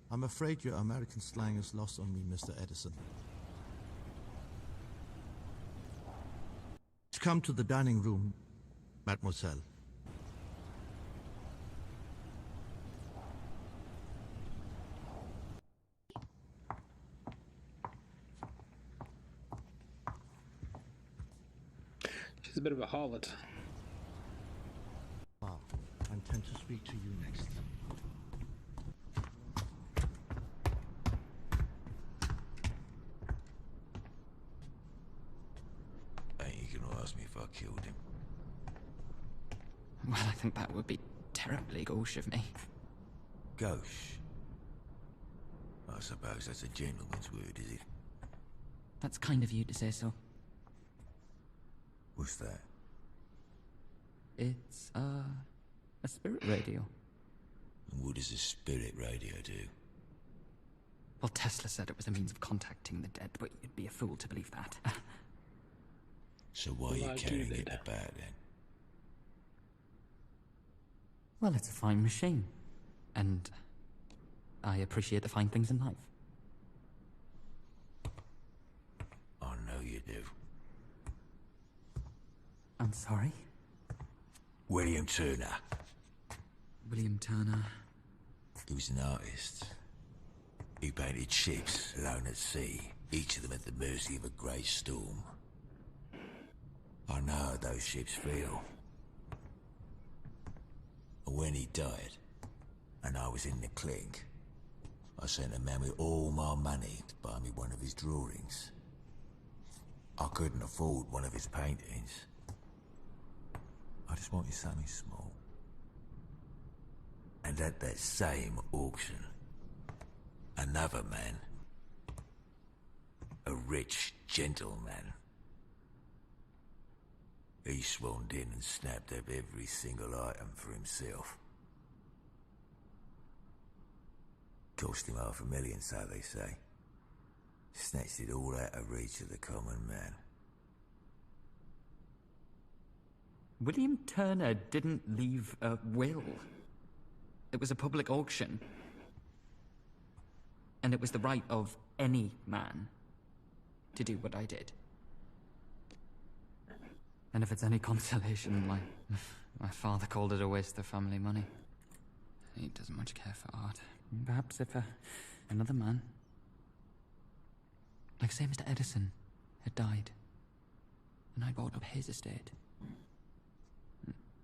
Speaker 2: I'm afraid your American slang is lost on me, Mr. Edison. Come to the dining room, mademoiselle.
Speaker 1: She's a bit of a harlot.
Speaker 2: I intend to speak to you next.
Speaker 10: Ask me if I killed him.
Speaker 6: Well, I think that would be terribly gauche of me.
Speaker 10: Gauche? I suppose that's a gentleman's word, is it?
Speaker 6: That's kind of you to say so.
Speaker 10: What's that?
Speaker 6: It's, a spirit radio.
Speaker 10: And what does a spirit radio do?
Speaker 6: Well, Tesla said it was a means of contacting the dead, but you'd be a fool to believe that.
Speaker 10: So why are you carrying it about then?
Speaker 6: Well, it's a fine machine. And I appreciate the fine things in life.
Speaker 10: I know you do.
Speaker 6: I'm sorry?
Speaker 10: William Turner.
Speaker 6: William Turner.
Speaker 10: He was an artist. He painted ships alone at sea, each of them at the mercy of a grey storm. I know how those ships feel. And when he died, and I was in the clink, I sent a man with all my money to buy me one of his drawings. I couldn't afford one of his paintings. I just wanted something small. And at that same auction, another man, a rich gentleman, he swarmed in and snapped up every single item for himself. Cost him $500,000, so they say. Snatched it all out of reach of the common man.
Speaker 6: William Turner didn't leave a will. It was a public auction. And it was the right of any man to do what I did. And if it's any consolation, my father called it a waste of family money. He doesn't much care for art. Perhaps if another man, like say Mr. Edison, had died, and I bought up his estate,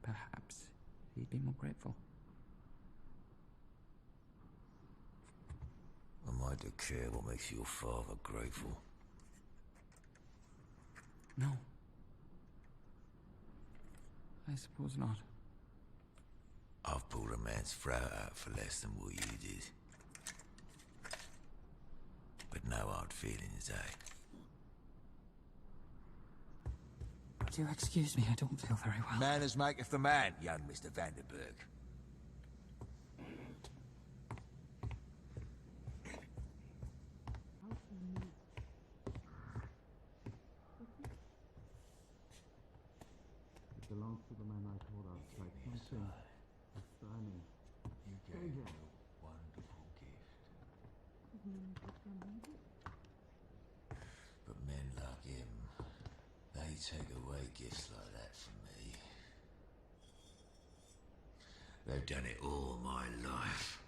Speaker 6: perhaps he'd be more grateful.
Speaker 10: Am I to care what makes your father grateful?
Speaker 6: No. I suppose not.
Speaker 10: I've pulled a man's throat out for less than what you did. But no hard feelings, eh?
Speaker 6: Do you excuse me? I don't feel very well.
Speaker 10: Manners maketh the man, young Mr. Vandenberg.
Speaker 2: It belongs to the man I called outside. Something stunning.
Speaker 10: You gave me a wonderful gift. But men like him, they take away gifts like that from me. They've done it all my life.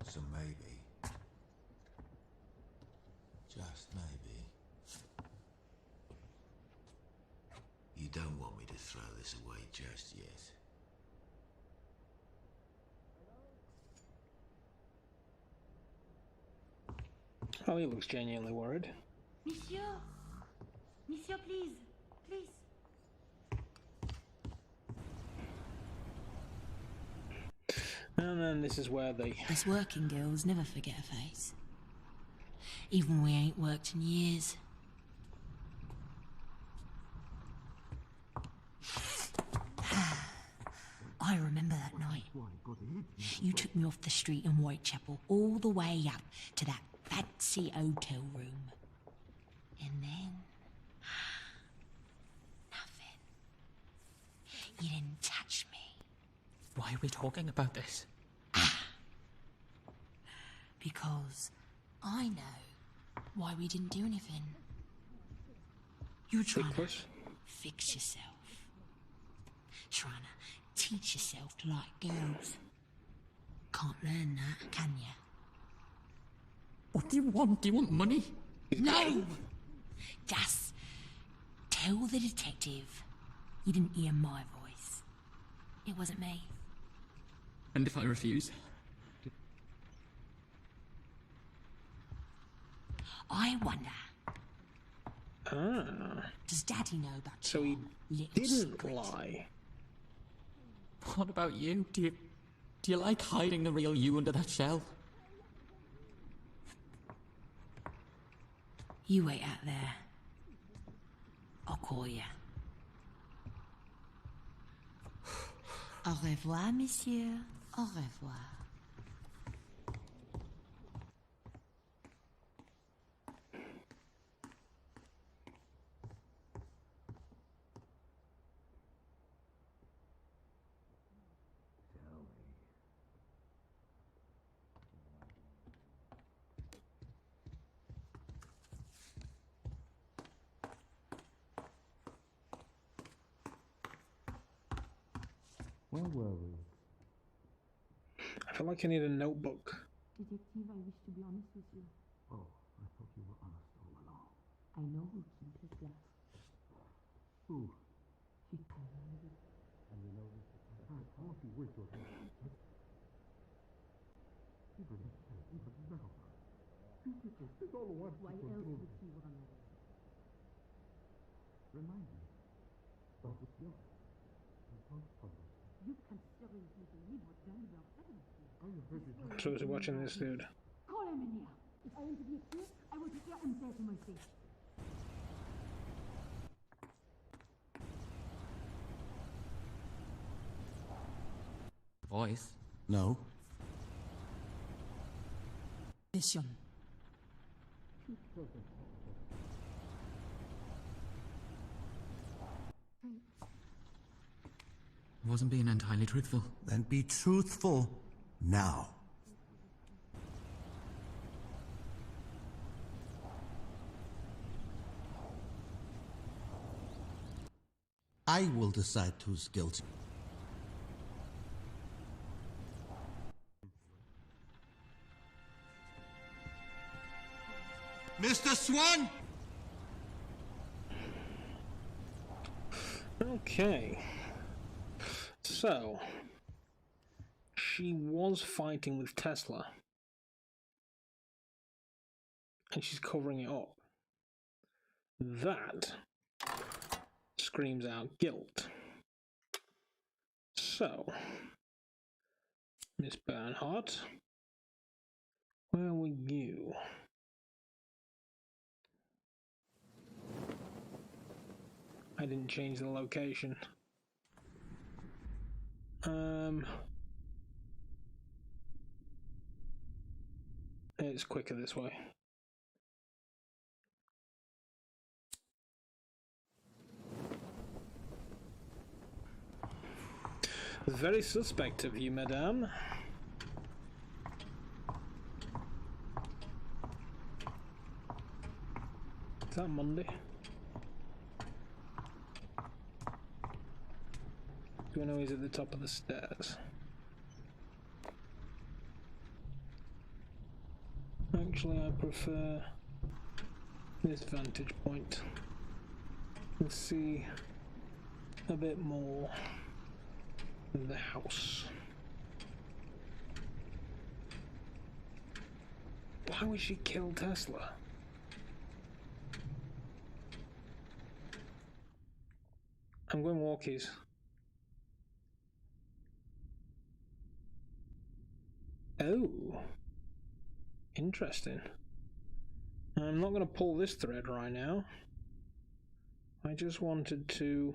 Speaker 10: So maybe, just maybe, you don't want me to throw this away just yet.
Speaker 1: Oh, he looks genuinely worried.
Speaker 4: Monsieur! Monsieur, please! Please!
Speaker 1: And then this is where they...
Speaker 7: Us working girls never forget a face. even we ain't worked in years. I remember that night. You took me off the street in Whitechapel all the way up to that fancy hotel room. And then... nothing. You didn't touch me.
Speaker 6: Why are we talking about this?
Speaker 7: Because I know why we didn't do anything. You're trying to fix yourself. Trying to teach yourself to like girls. Can't learn that, can you?
Speaker 6: What do you want? Do you want money?
Speaker 7: No! Just tell the detective you didn't hear my voice. It wasn't me.
Speaker 6: And if I refuse?
Speaker 7: I wonder.
Speaker 1: Ah.
Speaker 7: Does Daddy know about
Speaker 1: So he didn't lie.
Speaker 6: What about you? Do you like hiding the real you under that shell?
Speaker 7: You wait out there. I'll call you. Au revoir, monsieur. Au revoir.
Speaker 8: Where were we?
Speaker 1: I feel like I need a notebook.
Speaker 7: Detective, I wish to be honest with you.
Speaker 8: Oh, I thought you were honest all along.
Speaker 7: I know who killed his glass.
Speaker 8: Who?
Speaker 7: He told me.
Speaker 8: And you know this? How much you wait to it? Now. It's all the one.
Speaker 7: Why else would he run away?
Speaker 8: Remind me. What was yours?
Speaker 7: You can seriously believe what Danberg said about you.
Speaker 1: So I was watching this dude.
Speaker 7: Call him in here. If I am to be accused, I will declare him dead to my face.
Speaker 6: Voice?
Speaker 2: No.
Speaker 7: Mission.
Speaker 6: Wasn't being entirely truthful.
Speaker 2: Then be truthful now. I will decide who's guilty. Mr. Swan!
Speaker 1: Okay. So, she was fighting with Tesla. And she's covering it up. That screams out guilt. So, Miss Bernhardt, where were you? I didn't change the location. It's quicker this way. Very suspect of you, madame. Is that Monday? Do I know he's at the top of the stairs? Actually, I prefer this vantage point. You can see a bit more of the house. Why would she kill Tesla? I'm going walkies. Oh, interesting. I'm not going to pull this thread right now. I just wanted to...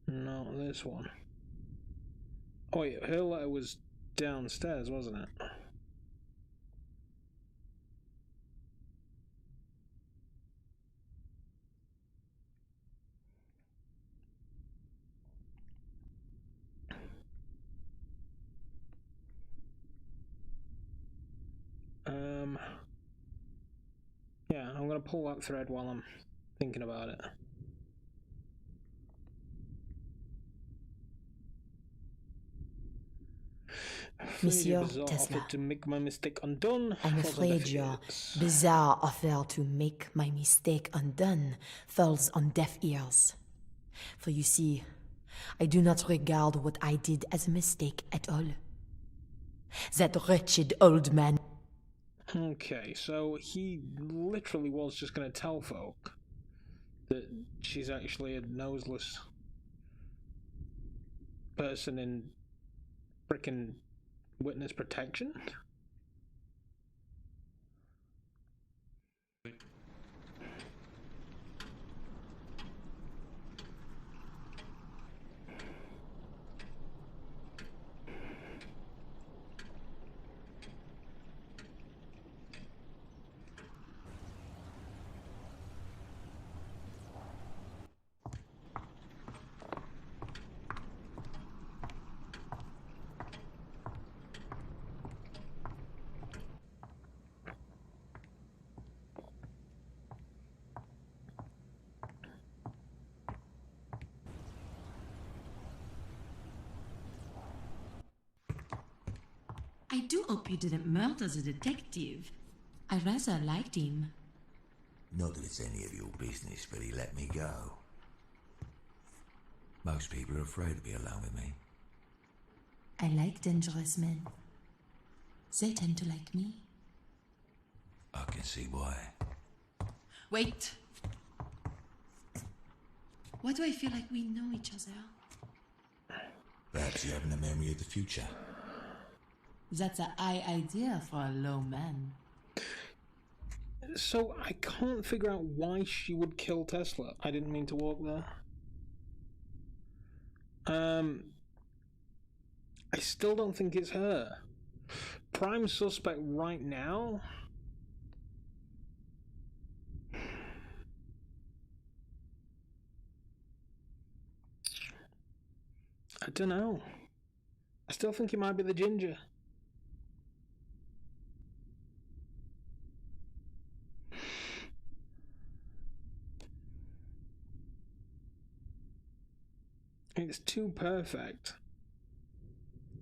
Speaker 1: Not this one. Oh wait, her letter was downstairs, wasn't it? Yeah, I'm going to pull that thread while I'm thinking about it.
Speaker 7: Monsieur Tesla,
Speaker 1: offered to make my mistake undone.
Speaker 7: I'm afraid your bizarre offer to make my mistake undone falls on deaf ears. For you see, I do not regard what I did as a mistake at all. That wretched old man...
Speaker 1: Okay, so he literally was just going to tell folk that she's actually a noseless person in frickin' witness protection?
Speaker 7: I do hope you didn't murder the detective. I rather liked him.
Speaker 10: Not that it's any of your business, but he let me go. Most people are afraid to be alone with me.
Speaker 7: I like dangerous men. They tend to like me.
Speaker 10: I can see why.
Speaker 7: Wait. Why do I feel like we know each other?
Speaker 10: Perhaps you haven't a memory of the future.
Speaker 7: That's a high idea for a low man.
Speaker 1: So I can't figure out why she would kill Tesla. I didn't mean to walk there. I still don't think it's her. Prime suspect right now? I don't know. I still think it might be the ginger. It's too perfect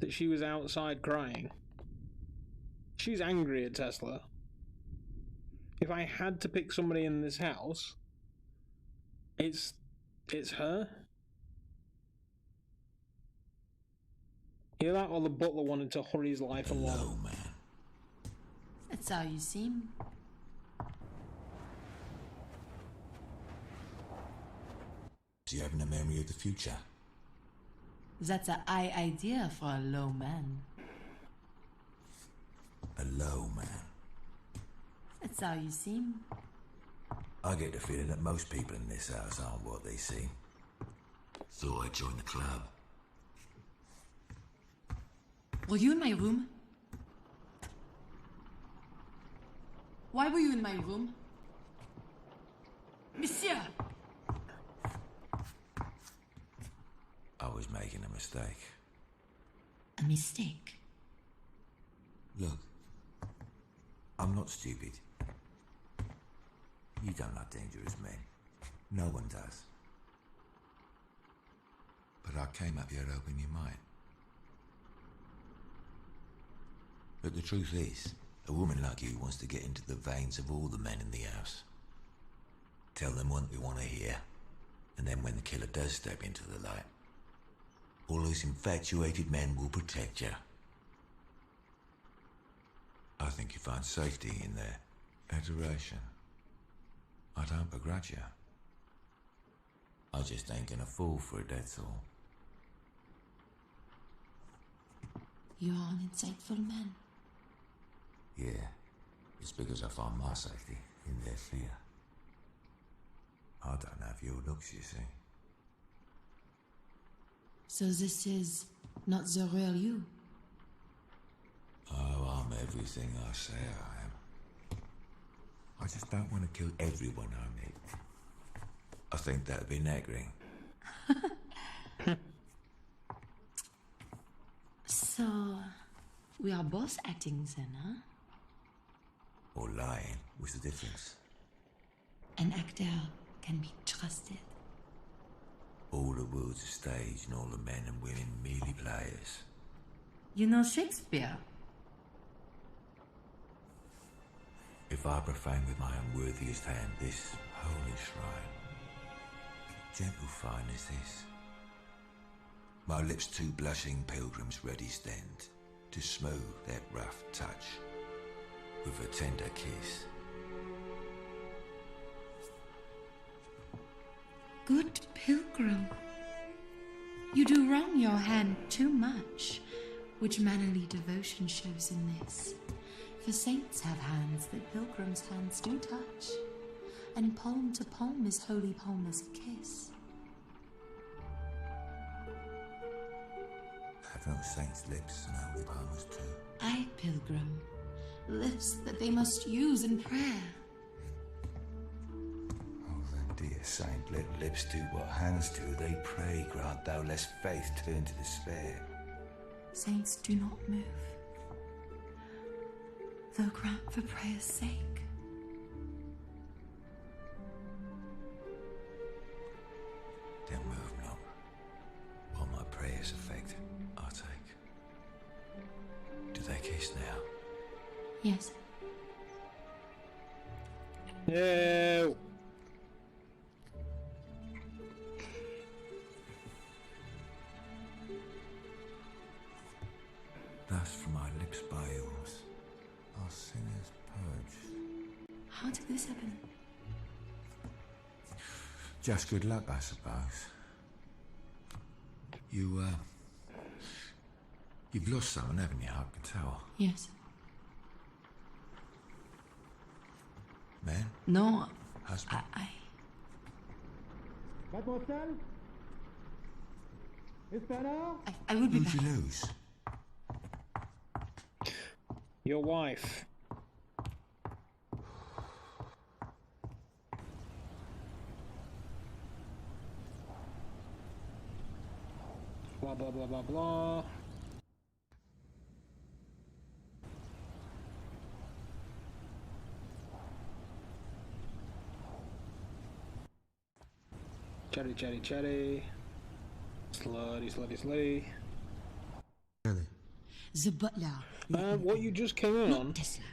Speaker 1: that she was outside crying. She's angry at Tesla. If I had to pick somebody in this house, it's her. Either that or the butler wanted to hurry his life along.
Speaker 10: Hello, man.
Speaker 7: That's how you seem.
Speaker 10: Do you have a memory of the future?
Speaker 7: That's a high idea for a low man.
Speaker 10: A low man.
Speaker 7: That's how you seem.
Speaker 10: I get the feeling that most people in this house aren't what they seem. Thought I'd join the club.
Speaker 7: Were you in my room? Why were you in my room? Monsieur!
Speaker 10: I was making a mistake.
Speaker 7: A mistake?
Speaker 10: Look, I'm not stupid. You don't like dangerous men. No one does. But I came up here hoping you might. But the truth is, a woman like you wants to get into the veins of all the men in the house. Tell them what they want to hear, and then when the killer does step into the light, all those infatuated men will protect you. I think you find safety in their adoration. I don't begrudge you. I just ain't gonna fall for it, that's all.
Speaker 7: You're an insightful man.
Speaker 10: Yeah, It's because I find my safety in their fear. I don't have your looks, you see.
Speaker 7: So this is not the real you?
Speaker 10: Oh, I'm everything I say I am. I just don't want to kill everyone I meet. I think that'd be nagging.
Speaker 7: So, we are both acting then, huh?
Speaker 10: Or lying. What's the difference?
Speaker 7: An actor can be trusted.
Speaker 10: All the world's a stage and all the men and women merely players.
Speaker 7: You know Shakespeare?
Speaker 10: If I profane with my unworthiest hand this holy shrine, gentle fine is this. My lips two blushing pilgrims ready stand to smooth that rough touch with a tender kiss.
Speaker 7: Good pilgrim. You do wrong your hand too much, which mannerly devotion shows in this. For saints have hands that pilgrims' hands do touch, and palm to palm is holy palmer's kiss.
Speaker 10: Have no saints' lips and holy palmers too?
Speaker 7: Aye, pilgrim. Lips that they must use in prayer.
Speaker 10: Oh, then, dear saint, let lips do what hands do. They pray, grant thou lest faith turn to despair.
Speaker 7: Saints do not move, though grant for prayer's sake.
Speaker 10: Then move not, while my prayers effect I take. Do they kiss now?
Speaker 7: Yes.
Speaker 1: No.
Speaker 10: Thus from my lips by yours are sinners purged.
Speaker 7: How did this happen?
Speaker 10: Just good luck, I suppose. You've lost someone, haven't you? I can tell.
Speaker 7: Yes.
Speaker 10: Man?
Speaker 7: No.
Speaker 10: Husband?
Speaker 8: Mademoiselle?
Speaker 7: I will be
Speaker 10: Who'd
Speaker 7: back.
Speaker 10: you lose?
Speaker 1: Your wife. Blah, blah, blah, blah, blah. Chatty, chatty, chatty. Slutty, slutty, slutty.
Speaker 7: The butler.
Speaker 1: What you just came in on.
Speaker 7: Tesla.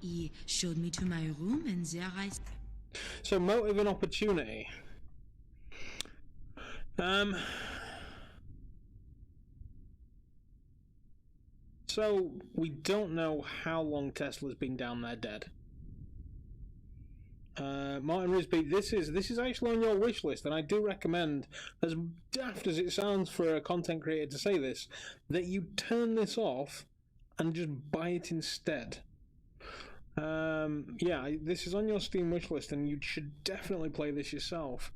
Speaker 7: He showed me to my room and there I...
Speaker 1: So, motive and opportunity. So, we don't know how long Tesla's been down there dead. Martin Risby, this is actually on your wish list, and I do recommend, as daft as it sounds for a content creator to say this, that you turn this off and just buy it instead. Yeah, this is on your Steam wish list, and you should definitely play this yourself.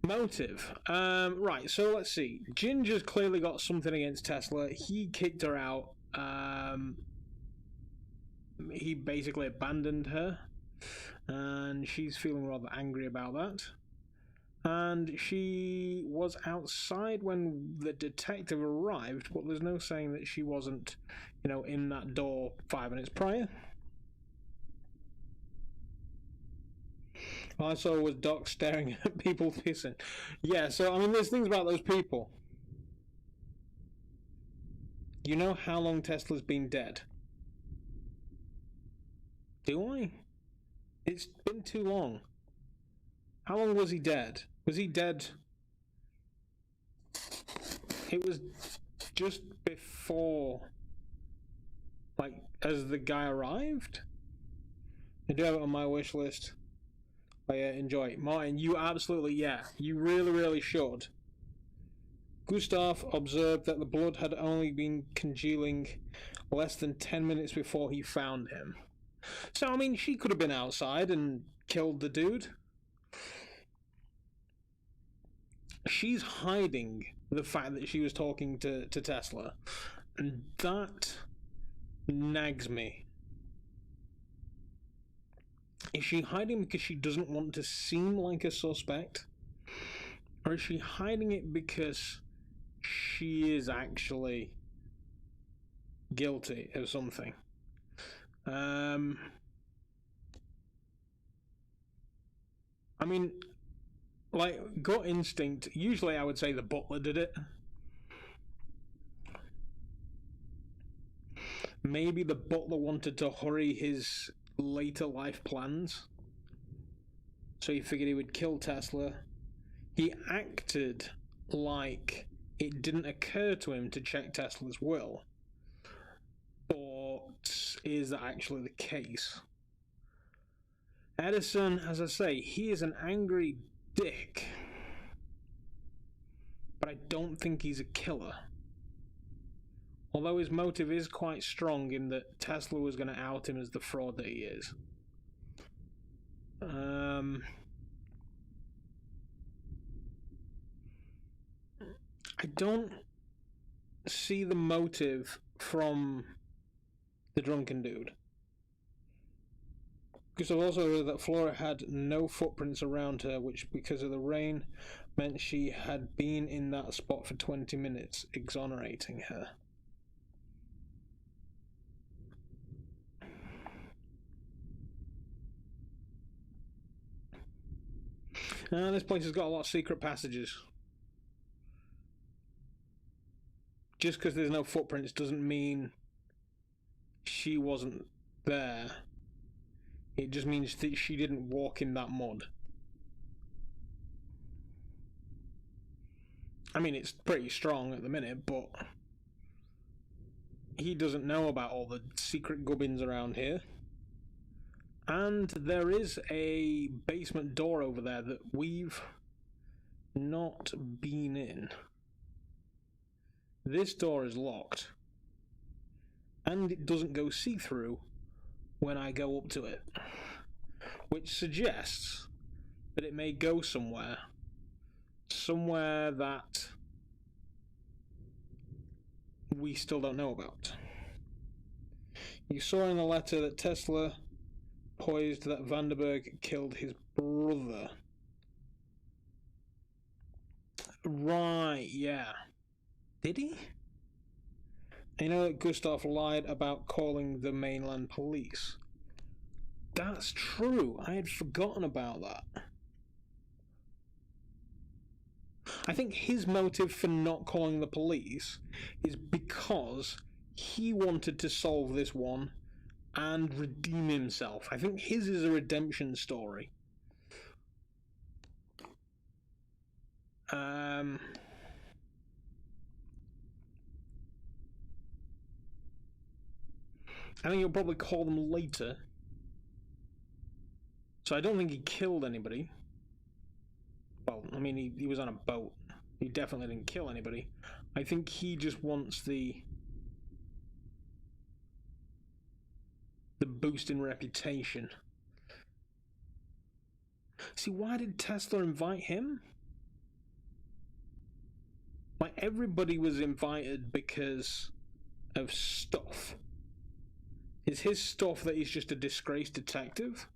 Speaker 1: Motive. Right, so let's see. Ginger's clearly got something against Tesla. He kicked her out. He basically abandoned her, and she's feeling rather angry about that. And she was outside when the detective arrived, but there's no saying that she wasn't, in that door 5 minutes prior. All I saw was Doc staring at people pissing. Yeah, so, there's things about those people. You know how long Tesla's been dead? Do I? It's been too long. How long was he dead? Was he dead? It was just before, as the guy arrived? I do have it on my wish list. Oh yeah, enjoy it. Martin, you absolutely, you really, really should Gustav observed that the blood had only been congealing less than 10 minutes before he found him. So, I mean, she could have been outside and killed the dude. She's hiding the fact that she was talking to Tesla, and that nags me. Is she hiding because she doesn't want to seem like a suspect? Or is she hiding it because she is actually guilty of something? I mean, like, gut instinct, usually I would say the butler did it. Maybe the butler wanted to hurry his later life plans, so he figured he would kill Tesla. He acted like it didn't occur to him to check Tesla's will, but is that actually the case? Edison, as I say, he is an angry dick, but I don't think he's a killer. Although his motive is quite strong in that Tesla was going to out him as the fraud that he is. I don't see the motive from the drunken dude. Because I've also heard that Flora had no footprints around her, which, because of the rain, meant she had been in that spot for 20 minutes, exonerating her. This place has got a lot of secret passages. Just because there's no footprints doesn't mean she wasn't there. It just means that she didn't walk in that mud. I mean, it's pretty strong at the minute, but he doesn't know about all the secret gubbins around here. And there is a basement door over there that we've not been in. This door is locked, and it doesn't go see-through when I go up to it, which suggests that it may go somewhere that we still don't know about. You saw in the letter that Tesla poised that Vandenberg killed his brother. Right, yeah. Did he? You know that Gustav lied about calling the mainland police. That's true. I had forgotten about that. I think his motive for not calling the police is because he wanted to solve this one and redeem himself. I think his is a redemption story. I think he'll probably call them later. So I don't think he killed anybody. Well, I mean, he was on a boat. He definitely didn't kill anybody. I think he just wants the boost in reputation. See, why did Tesla invite him? Like, everybody was invited because of stuff. Is his stuff that he's just a disgraced detective?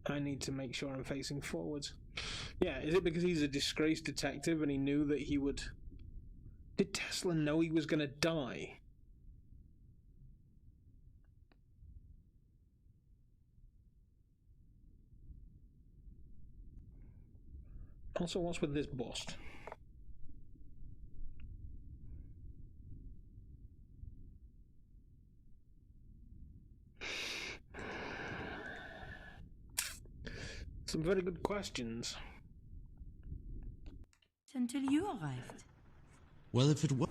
Speaker 1: I need to make sure I'm facing forwards. Yeah, is it because he's a disgraced detective and he knew that he would... Did Tesla know he was going to die? Also, what's with this bust? Some very good questions.
Speaker 7: Until you arrived.
Speaker 2: Well, if it was...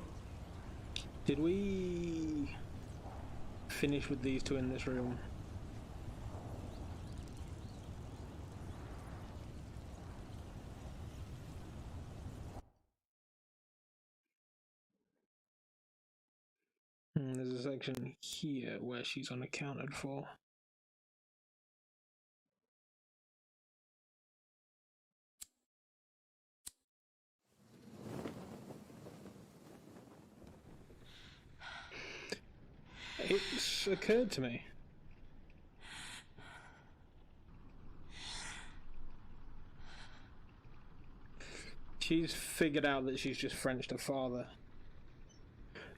Speaker 1: Did we finish with these two in this room? There's a section here where she's unaccounted for. It's occurred to me. She's figured out that she's just Frenched her father.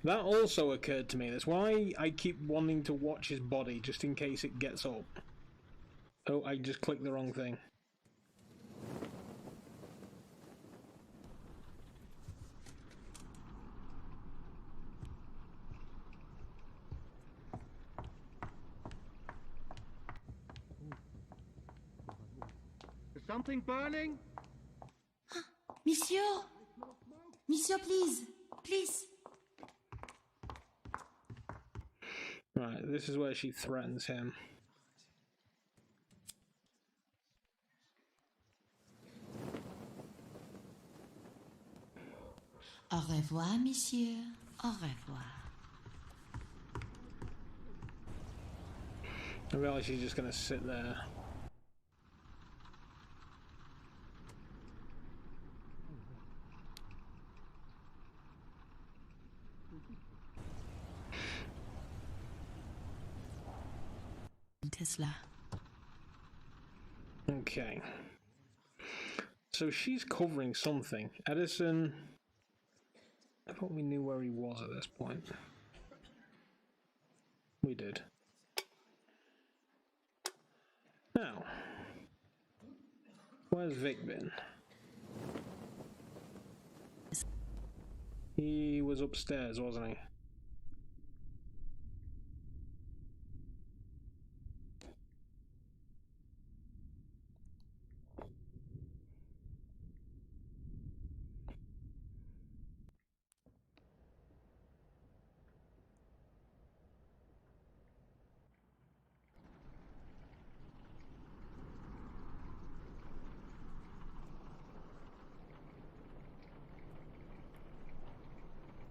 Speaker 1: That also occurred to me. That's why I keep wanting to watch his body, just in case it gets up. Oh, I just clicked the wrong thing.
Speaker 8: Is something burning?
Speaker 7: Monsieur! Monsieur, please! Please!
Speaker 1: Right, this is where she threatens him.
Speaker 7: Au revoir, monsieur. Au revoir.
Speaker 1: I realize she's just gonna sit there.
Speaker 7: Tesla.
Speaker 1: Okay. So she's covering something. Edison... I thought we knew where he was at this point. We did. Now, where's Vic been? He was upstairs, wasn't he?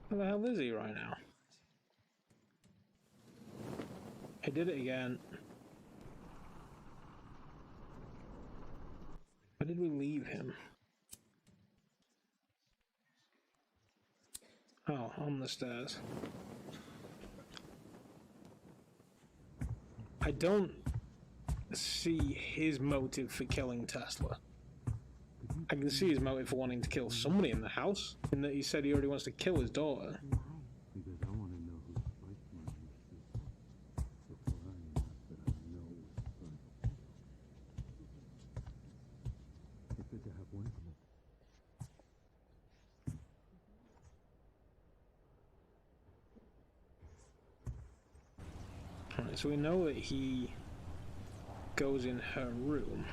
Speaker 1: Where the hell is he right now? I did it again. Where did we leave him? Oh, on the stairs. I don't see his motive for killing Tesla. I can see his motive for wanting to kill somebody in the house, in that he said he already wants to kill his daughter.
Speaker 8: Because I want to know who fights my before I announce that I know what's right. It's good to have one of them.
Speaker 1: Alright, so we know that he goes in her room.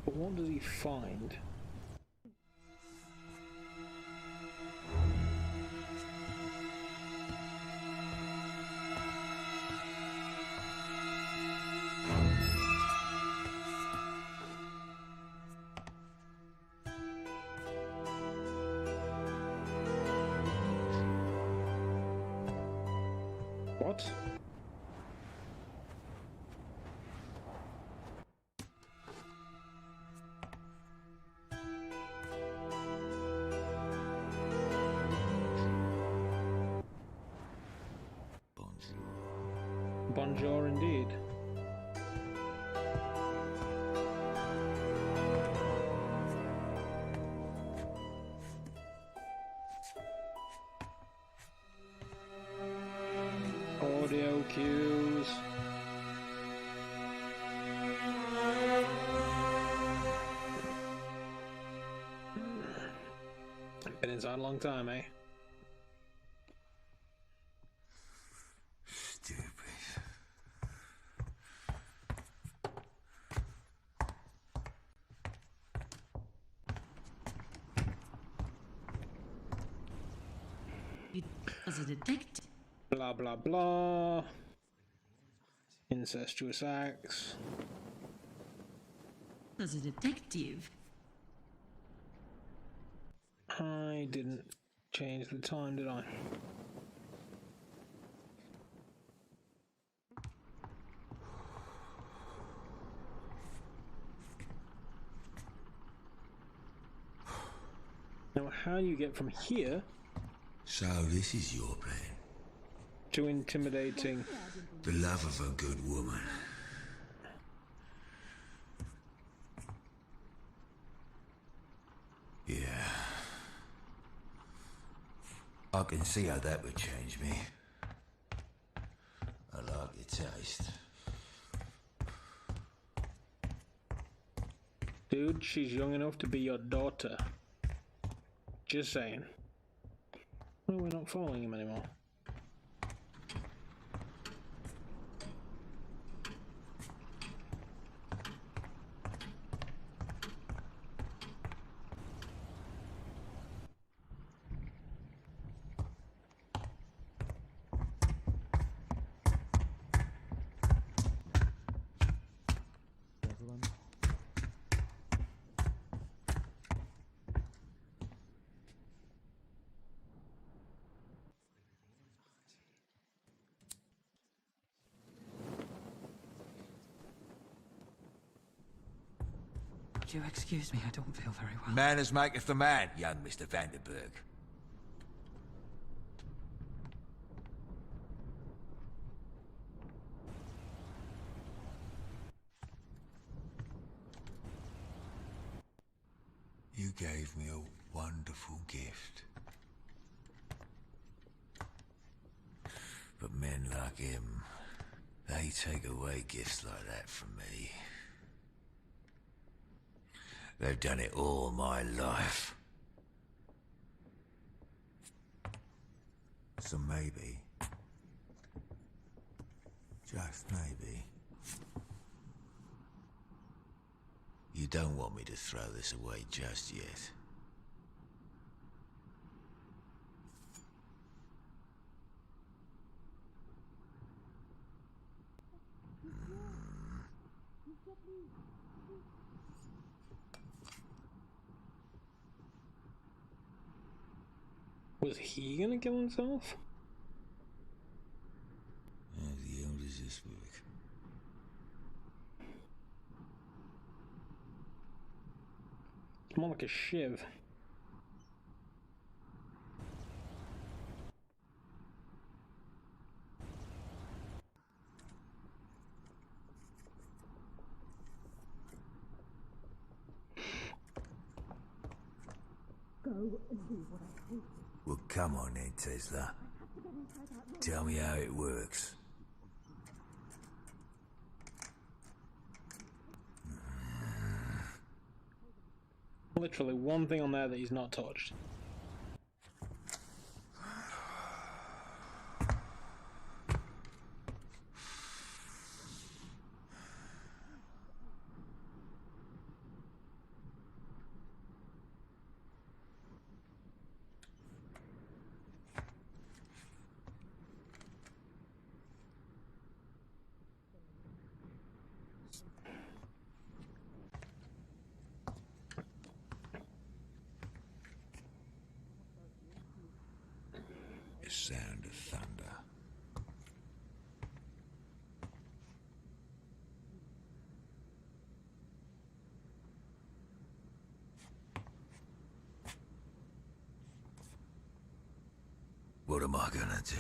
Speaker 1: But what does he find? What? Bonjour indeed. Audio cues. Been inside a long time, eh?
Speaker 7: As a detective.
Speaker 1: Blah blah blah. Incestuous acts.
Speaker 7: As a detective.
Speaker 1: I didn't change the time, did I? Now, how do you get from here
Speaker 10: So this is your plan?
Speaker 1: to intimidating?
Speaker 10: The love of a good woman. Yeah. I can see how that would change me. I like your taste.
Speaker 1: Dude, she's young enough to be your daughter. Just saying. No, we're not following him anymore.
Speaker 6: Would you excuse me? I don't feel very well.
Speaker 10: Manners maketh the man, young Mr. Vanderberg. You gave me a wonderful gift. But men like him, they take away gifts like that from me. They've done it all my life. So maybe, just maybe, you don't want me to throw this away just yet.
Speaker 1: Was he gonna kill himself?
Speaker 10: How the hell does this work?
Speaker 1: It's more like a shiv.
Speaker 10: Well, come on then, Tesla. Tell me how it works.
Speaker 1: Literally one thing on there that he's not touched.
Speaker 10: The sound of thunder. What am I gonna do?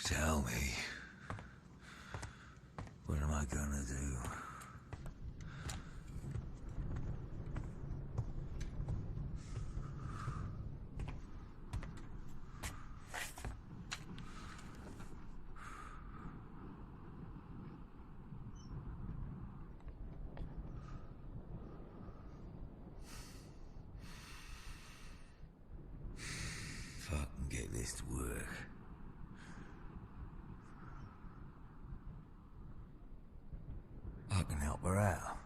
Speaker 10: Tell me. What am I gonna do? Fucking get this to work. I can help her out.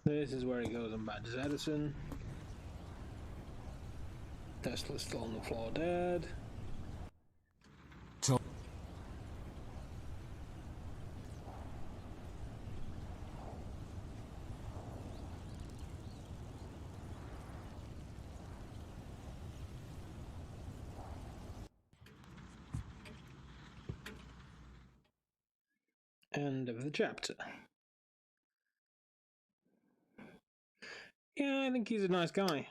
Speaker 1: This is where he goes and badges Edison. Tesla's still on the floor dead. End of the chapter. Yeah, I think he's a nice guy.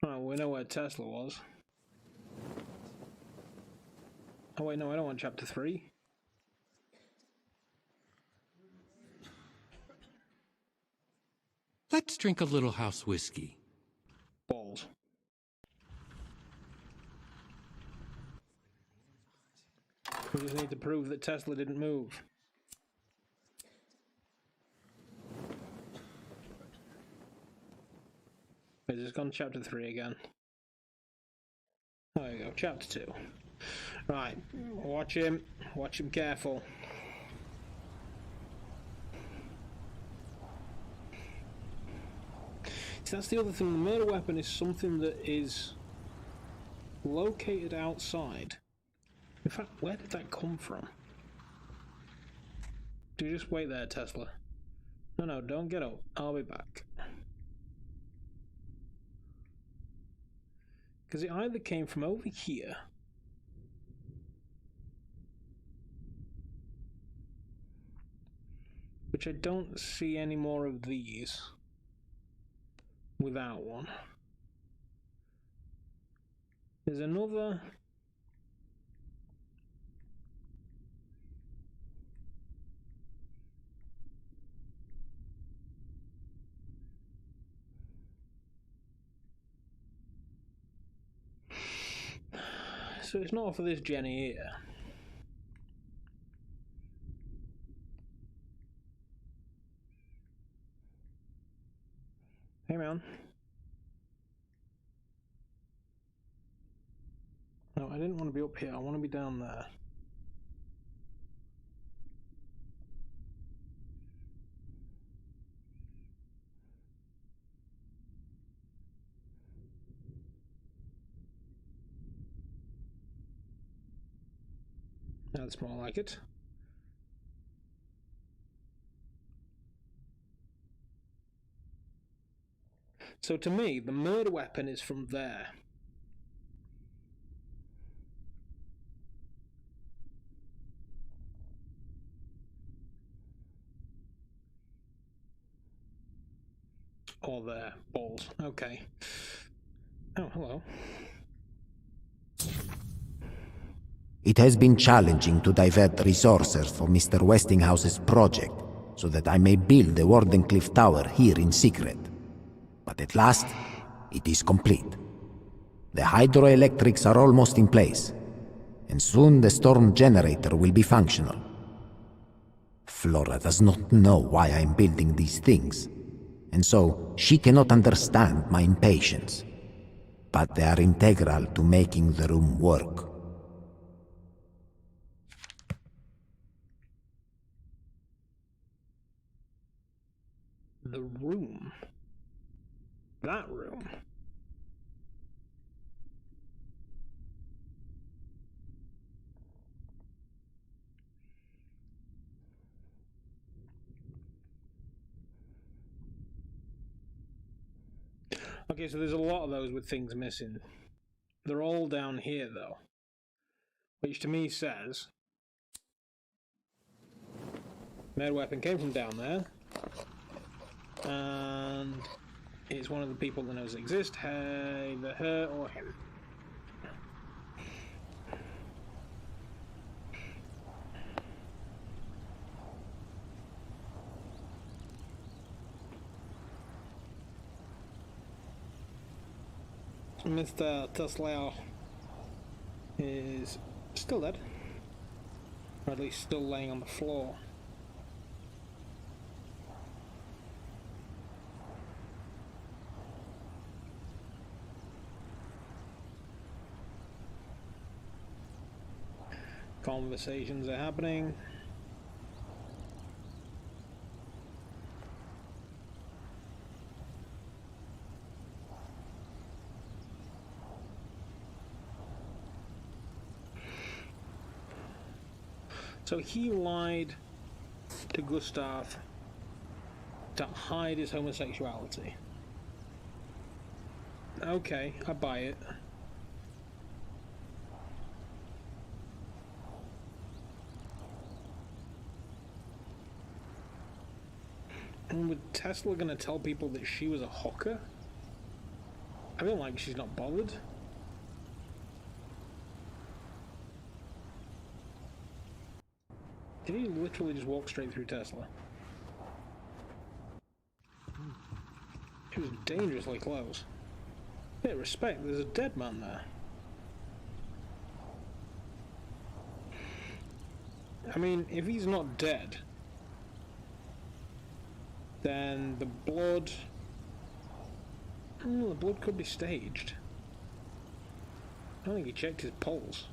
Speaker 1: Oh, we know where Tesla was. Oh wait, no, I don't want chapter 3.
Speaker 5: Let's drink a little house whiskey.
Speaker 1: Balls. We just need to prove that Tesla didn't move. We've just gone to chapter 3 again. There you go, chapter 2. Right, watch him careful. So that's the other thing, the murder weapon is something that is located outside. In fact, where did that come from? Do you just wait there, Tesla? No, don't get up. I'll be back. Because it either came from over here, which I don't see any more of these without one. There's another. So it's not for this Jenny here. Hey man. No, I didn't want to be up here. I want to be down there. That's more like it. So to me, the murder weapon is from there. Or there. Balls. Okay. Oh, hello.
Speaker 9: It has been challenging to divert resources for Mr. Westinghouse's project, so that I may build the Wardenclyffe Tower here in secret. But at last, it is complete. The hydroelectrics are almost in place, and soon the storm generator will be functional. Flora does not know why I am building these things, and so she cannot understand my impatience. But they are integral to making the room work.
Speaker 1: The room. That room. Okay, so there's a lot of those with things missing. They're all down here, though. Which to me says... murder weapon came from down there. And it's one of the people that knows it exists, either her or him. Mr. Tesla is still dead, or at least still laying on the floor. Conversations are happening. So he lied to Gustav to hide his homosexuality. Okay, I buy it. And was Tesla gonna tell people that she was a hooker? I feel like she's not bothered. Did he literally just walk straight through Tesla? It was dangerously close. Bit of respect, there's a dead man there. I mean, if he's not dead, then the blood... Oh, the blood could be staged. I don't think he checked his pulse.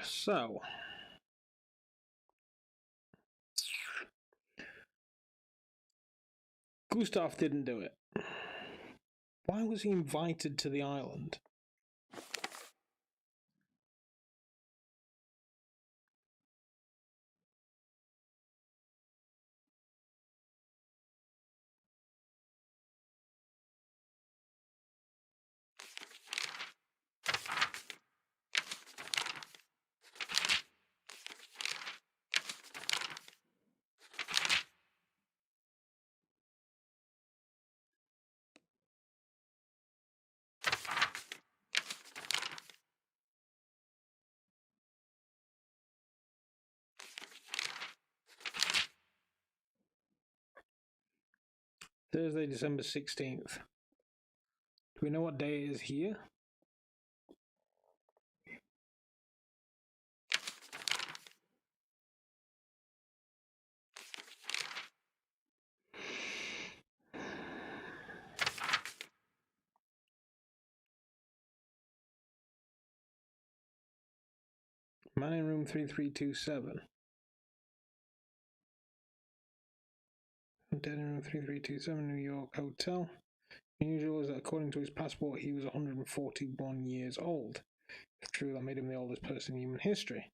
Speaker 1: So, Gustav didn't do it. Why was he invited to the island? Thursday, December 16th. Do we know what day it is here? Man in room 3327. Dead in room 3327, New York Hotel. Unusual is that according to his passport, he was 141 years old. If true, that made him the oldest person in human history.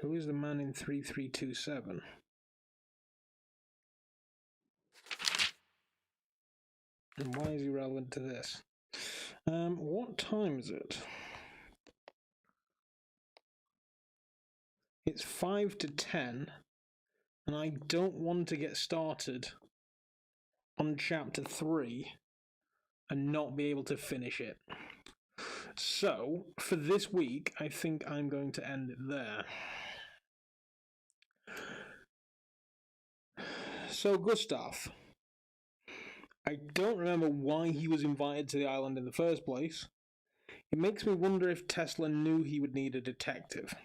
Speaker 1: Who is the man in 3327? And why is he relevant to this? What time is it? It's 5 to 10, and I don't want to get started on chapter 3 and not be able to finish it. So, for this week, I think I'm going to end it there. So, Gustav. I don't remember why he was invited to the island in the first place. It makes me wonder if Tesla knew he would need a detective.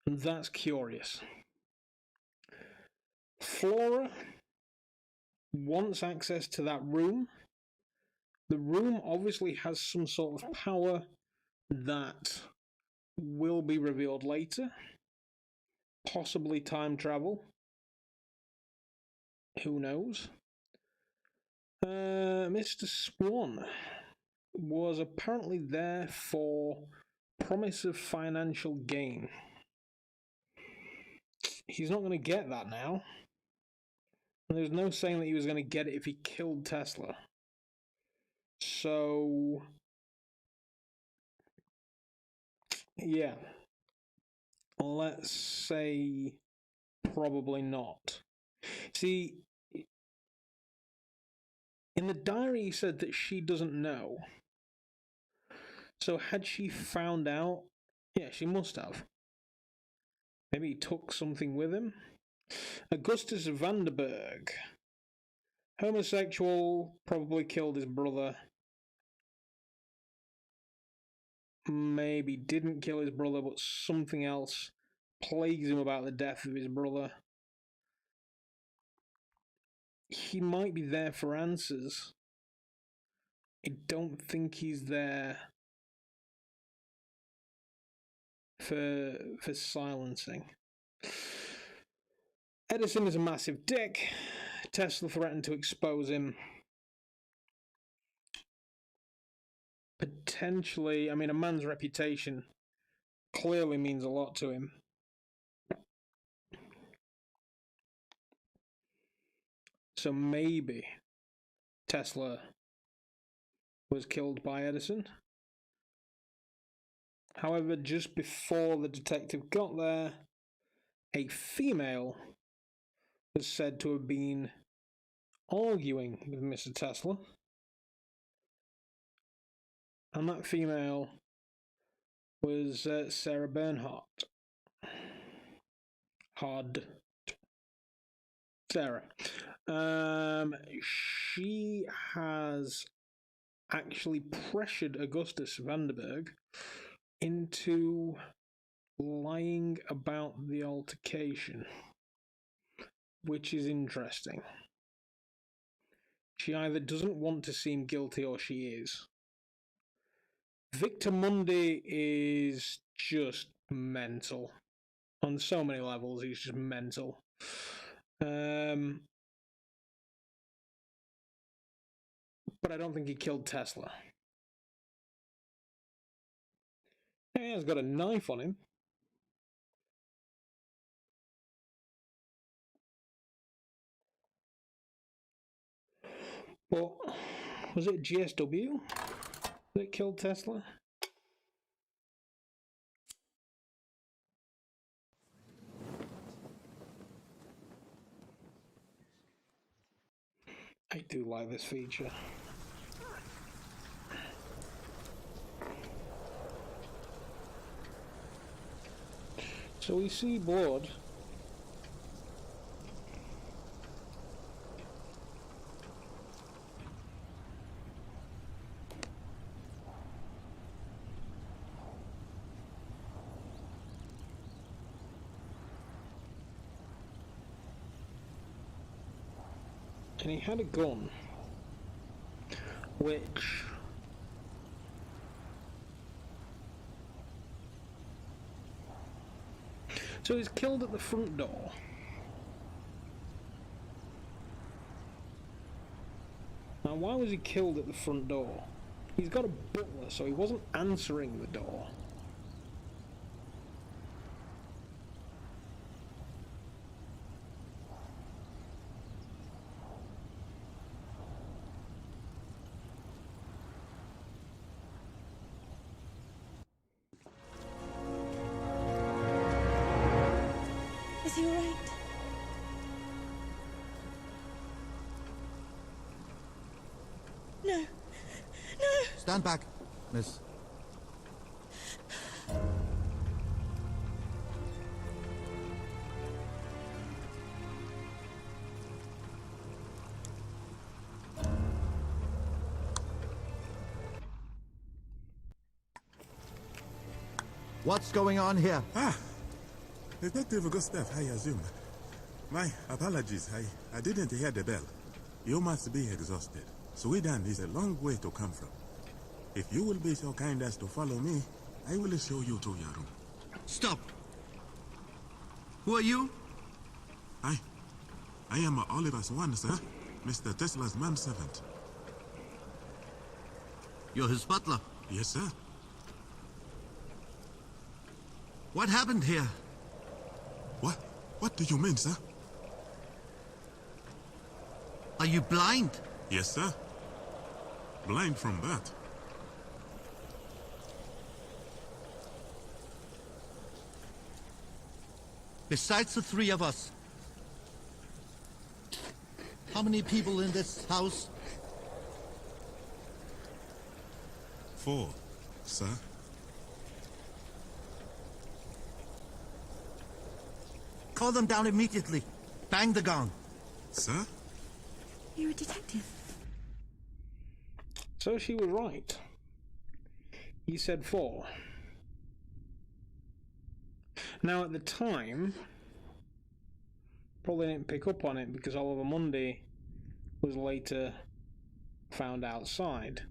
Speaker 1: And that's curious. Flora wants access to that room. The room obviously has some sort of power that will be revealed later. Possibly time travel. Who knows? Mr. Swan was apparently there for promise of financial gain. He's not going to get that now. And there's no saying that he was going to get it if he killed Tesla. So, yeah. Let's say probably not. See, in the diary he said that she doesn't know. So had she found out? Yeah, she must have. Maybe he took something with him. Augustus Vanderberg. Homosexual, probably killed his brother. Maybe didn't kill his brother, but something else plagues him about the death of his brother. He might be there for answers. I don't think he's there for silencing. Edison is a massive dick. Tesla threatened to expose him. Potentially, I mean, a man's reputation clearly means a lot to him. So maybe Tesla was killed by Edison. However, just before the detective got there, a female was said to have been arguing with Mr. Tesla. And that female was Sarah Bernhardt. Sarah. She has actually pressured Augustus Vanderberg into lying about the altercation, which is interesting. She either doesn't want to seem guilty or she is. Victor Mundy is just mental. On so many levels, he's just mental. But I don't think he killed Tesla. He has got a knife on him. But was it GSW that killed Tesla? I do like this feature. So we see blood. And he had a gun, which so he's killed at the front door. Now, why was he killed at the front door? He's got a butler, so he wasn't answering the door.
Speaker 4: Is he alright? No. No!
Speaker 2: Stand back, miss. What's going on here?
Speaker 3: Detective Gustav, I assume. My apologies, I didn't hear the bell. You must be exhausted. Sweden is a long way to come from. If you will be so kind as to follow me, I will show you to your room.
Speaker 2: Stop! Who are you?
Speaker 3: I am Oliver Swan, sir. Mr. Tesla's manservant.
Speaker 2: You're his butler.
Speaker 3: Yes, sir.
Speaker 2: What happened here?
Speaker 3: What do you mean, sir?
Speaker 2: Are you blind?
Speaker 3: Yes, sir. Blind from birth.
Speaker 2: Besides the three of us, how many people in this house?
Speaker 3: 4, sir.
Speaker 2: Call them down immediately. Bang the gong.
Speaker 3: Sir?
Speaker 4: You're a detective.
Speaker 1: So she was right. He said 4. Now, at the time, probably didn't pick up on it because Oliver Mundy was later found outside.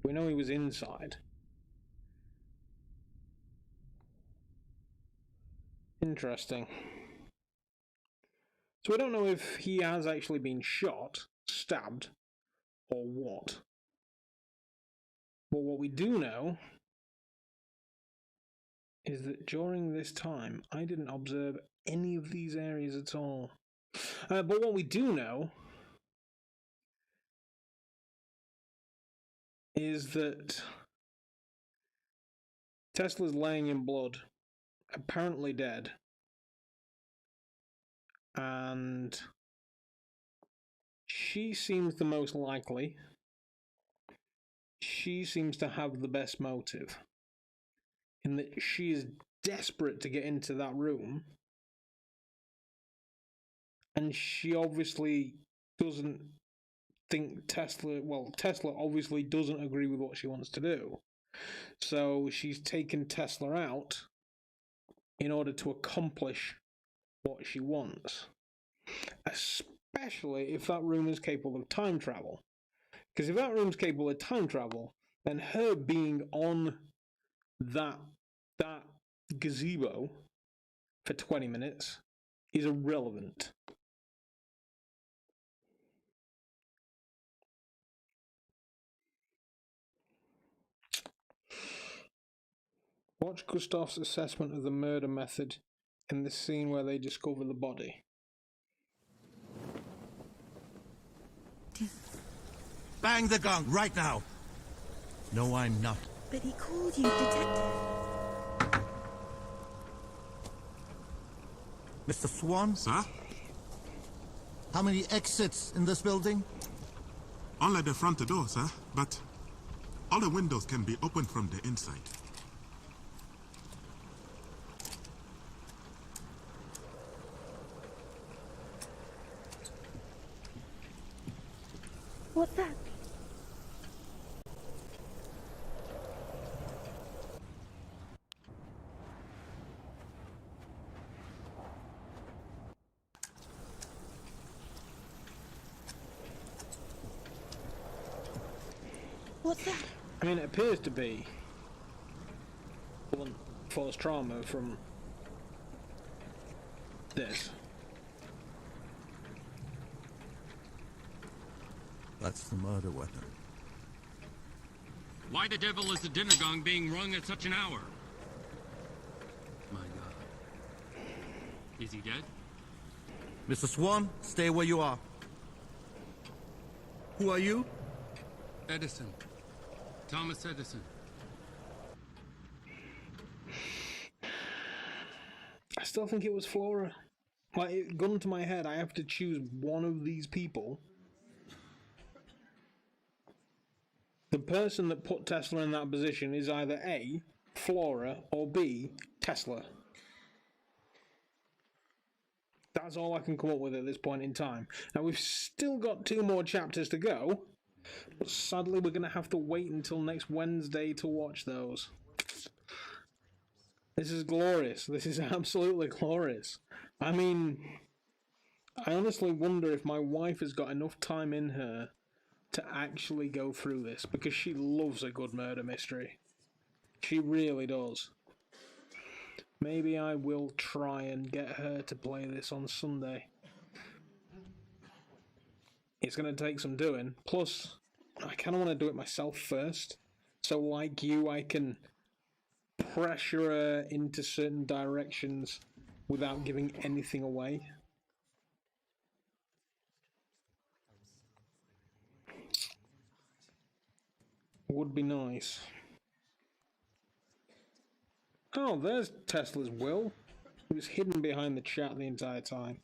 Speaker 1: We know he was inside. Interesting. So we don't know if he has actually been shot, stabbed, or what. But what we do know is that during this time, I didn't observe any of these areas at all. But what we do know is that Tesla's laying in blood, apparently dead, and she seems the most likely. She seems to have the best motive, in that she is desperate to get into that room, and she obviously doesn't think Tesla obviously doesn't agree with what she wants to do. So she's taken Tesla out in order to accomplish what she wants. Especially if that room is capable of time travel. Because if that room's capable of time travel, then her being on that gazebo for 20 minutes is irrelevant. Watch Gustav's assessment of the murder method in the scene where they discover the body.
Speaker 2: Bang the gong right now! No, I'm not.
Speaker 4: But he called you detective.
Speaker 2: Mr. Swan?
Speaker 3: Sir?
Speaker 2: How many exits in this building?
Speaker 3: Only the front door, sir, but all the windows can be opened from the inside.
Speaker 4: What's that? What's that?
Speaker 1: I mean, it appears to be force trauma from this.
Speaker 2: That's the murder weapon.
Speaker 5: Why the devil is the dinner gong being rung at such an hour? My God. Is he dead?
Speaker 2: Mr. Swan, stay where you are. Who are you?
Speaker 5: Edison. Thomas Edison.
Speaker 1: I still think it was Flora. Like, gun to my head, I have to choose one of these people. The person that put Tesla in that position is either A, Flora, or B, Tesla. That's all I can come up with at this point in time. Now, we've still got 2 more chapters to go, but sadly we're going to have to wait until next Wednesday to watch those. This is glorious. This is absolutely glorious. I mean, I honestly wonder if my wife has got enough time in her to actually go through this, because she loves a good murder mystery. She really does. Maybe I will try and get her to play this on Sunday. It's going to take some doing. Plus, I kind of want to do it myself first. So like you, I can pressure her into certain directions without giving anything away. Would be nice. Oh, there's Tesla's will. He was hidden behind the chat the entire time.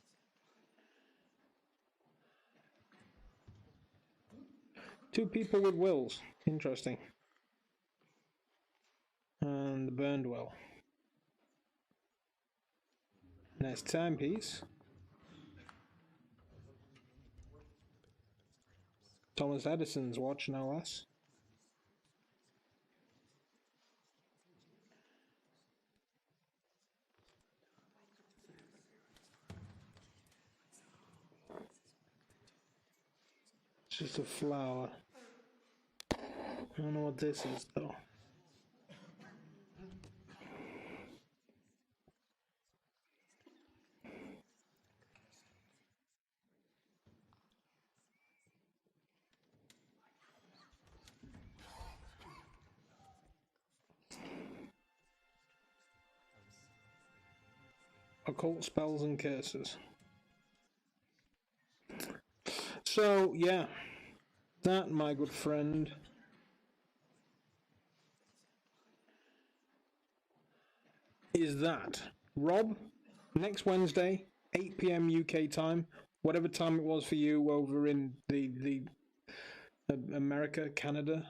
Speaker 1: Two people with wills. Interesting. And the burned will. Nice timepiece. Thomas Edison's watch, no less. It's just a flower. I don't know what this is though. Occult spells and curses. So, yeah. That, my good friend, is that. Rob, next Wednesday, 8 PM UK time, whatever time it was for you over in the America, Canada.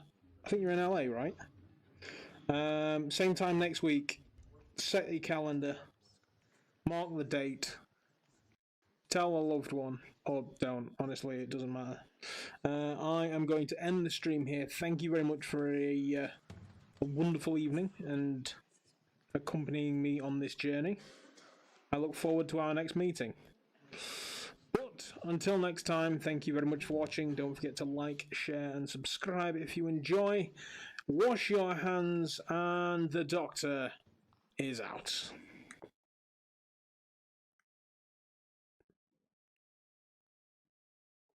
Speaker 1: I think you're in LA, right? Same time next week. Set your calendar. Mark the date. Tell a loved one, or don't. Honestly, it doesn't matter. I am going to end the stream here. Thank you very much for a wonderful evening and accompanying me on this journey. I look forward to our next meeting. But until next time, thank you very much for watching. Don't forget to like, share, and subscribe if you enjoy. Wash your hands, and the Doctor is out.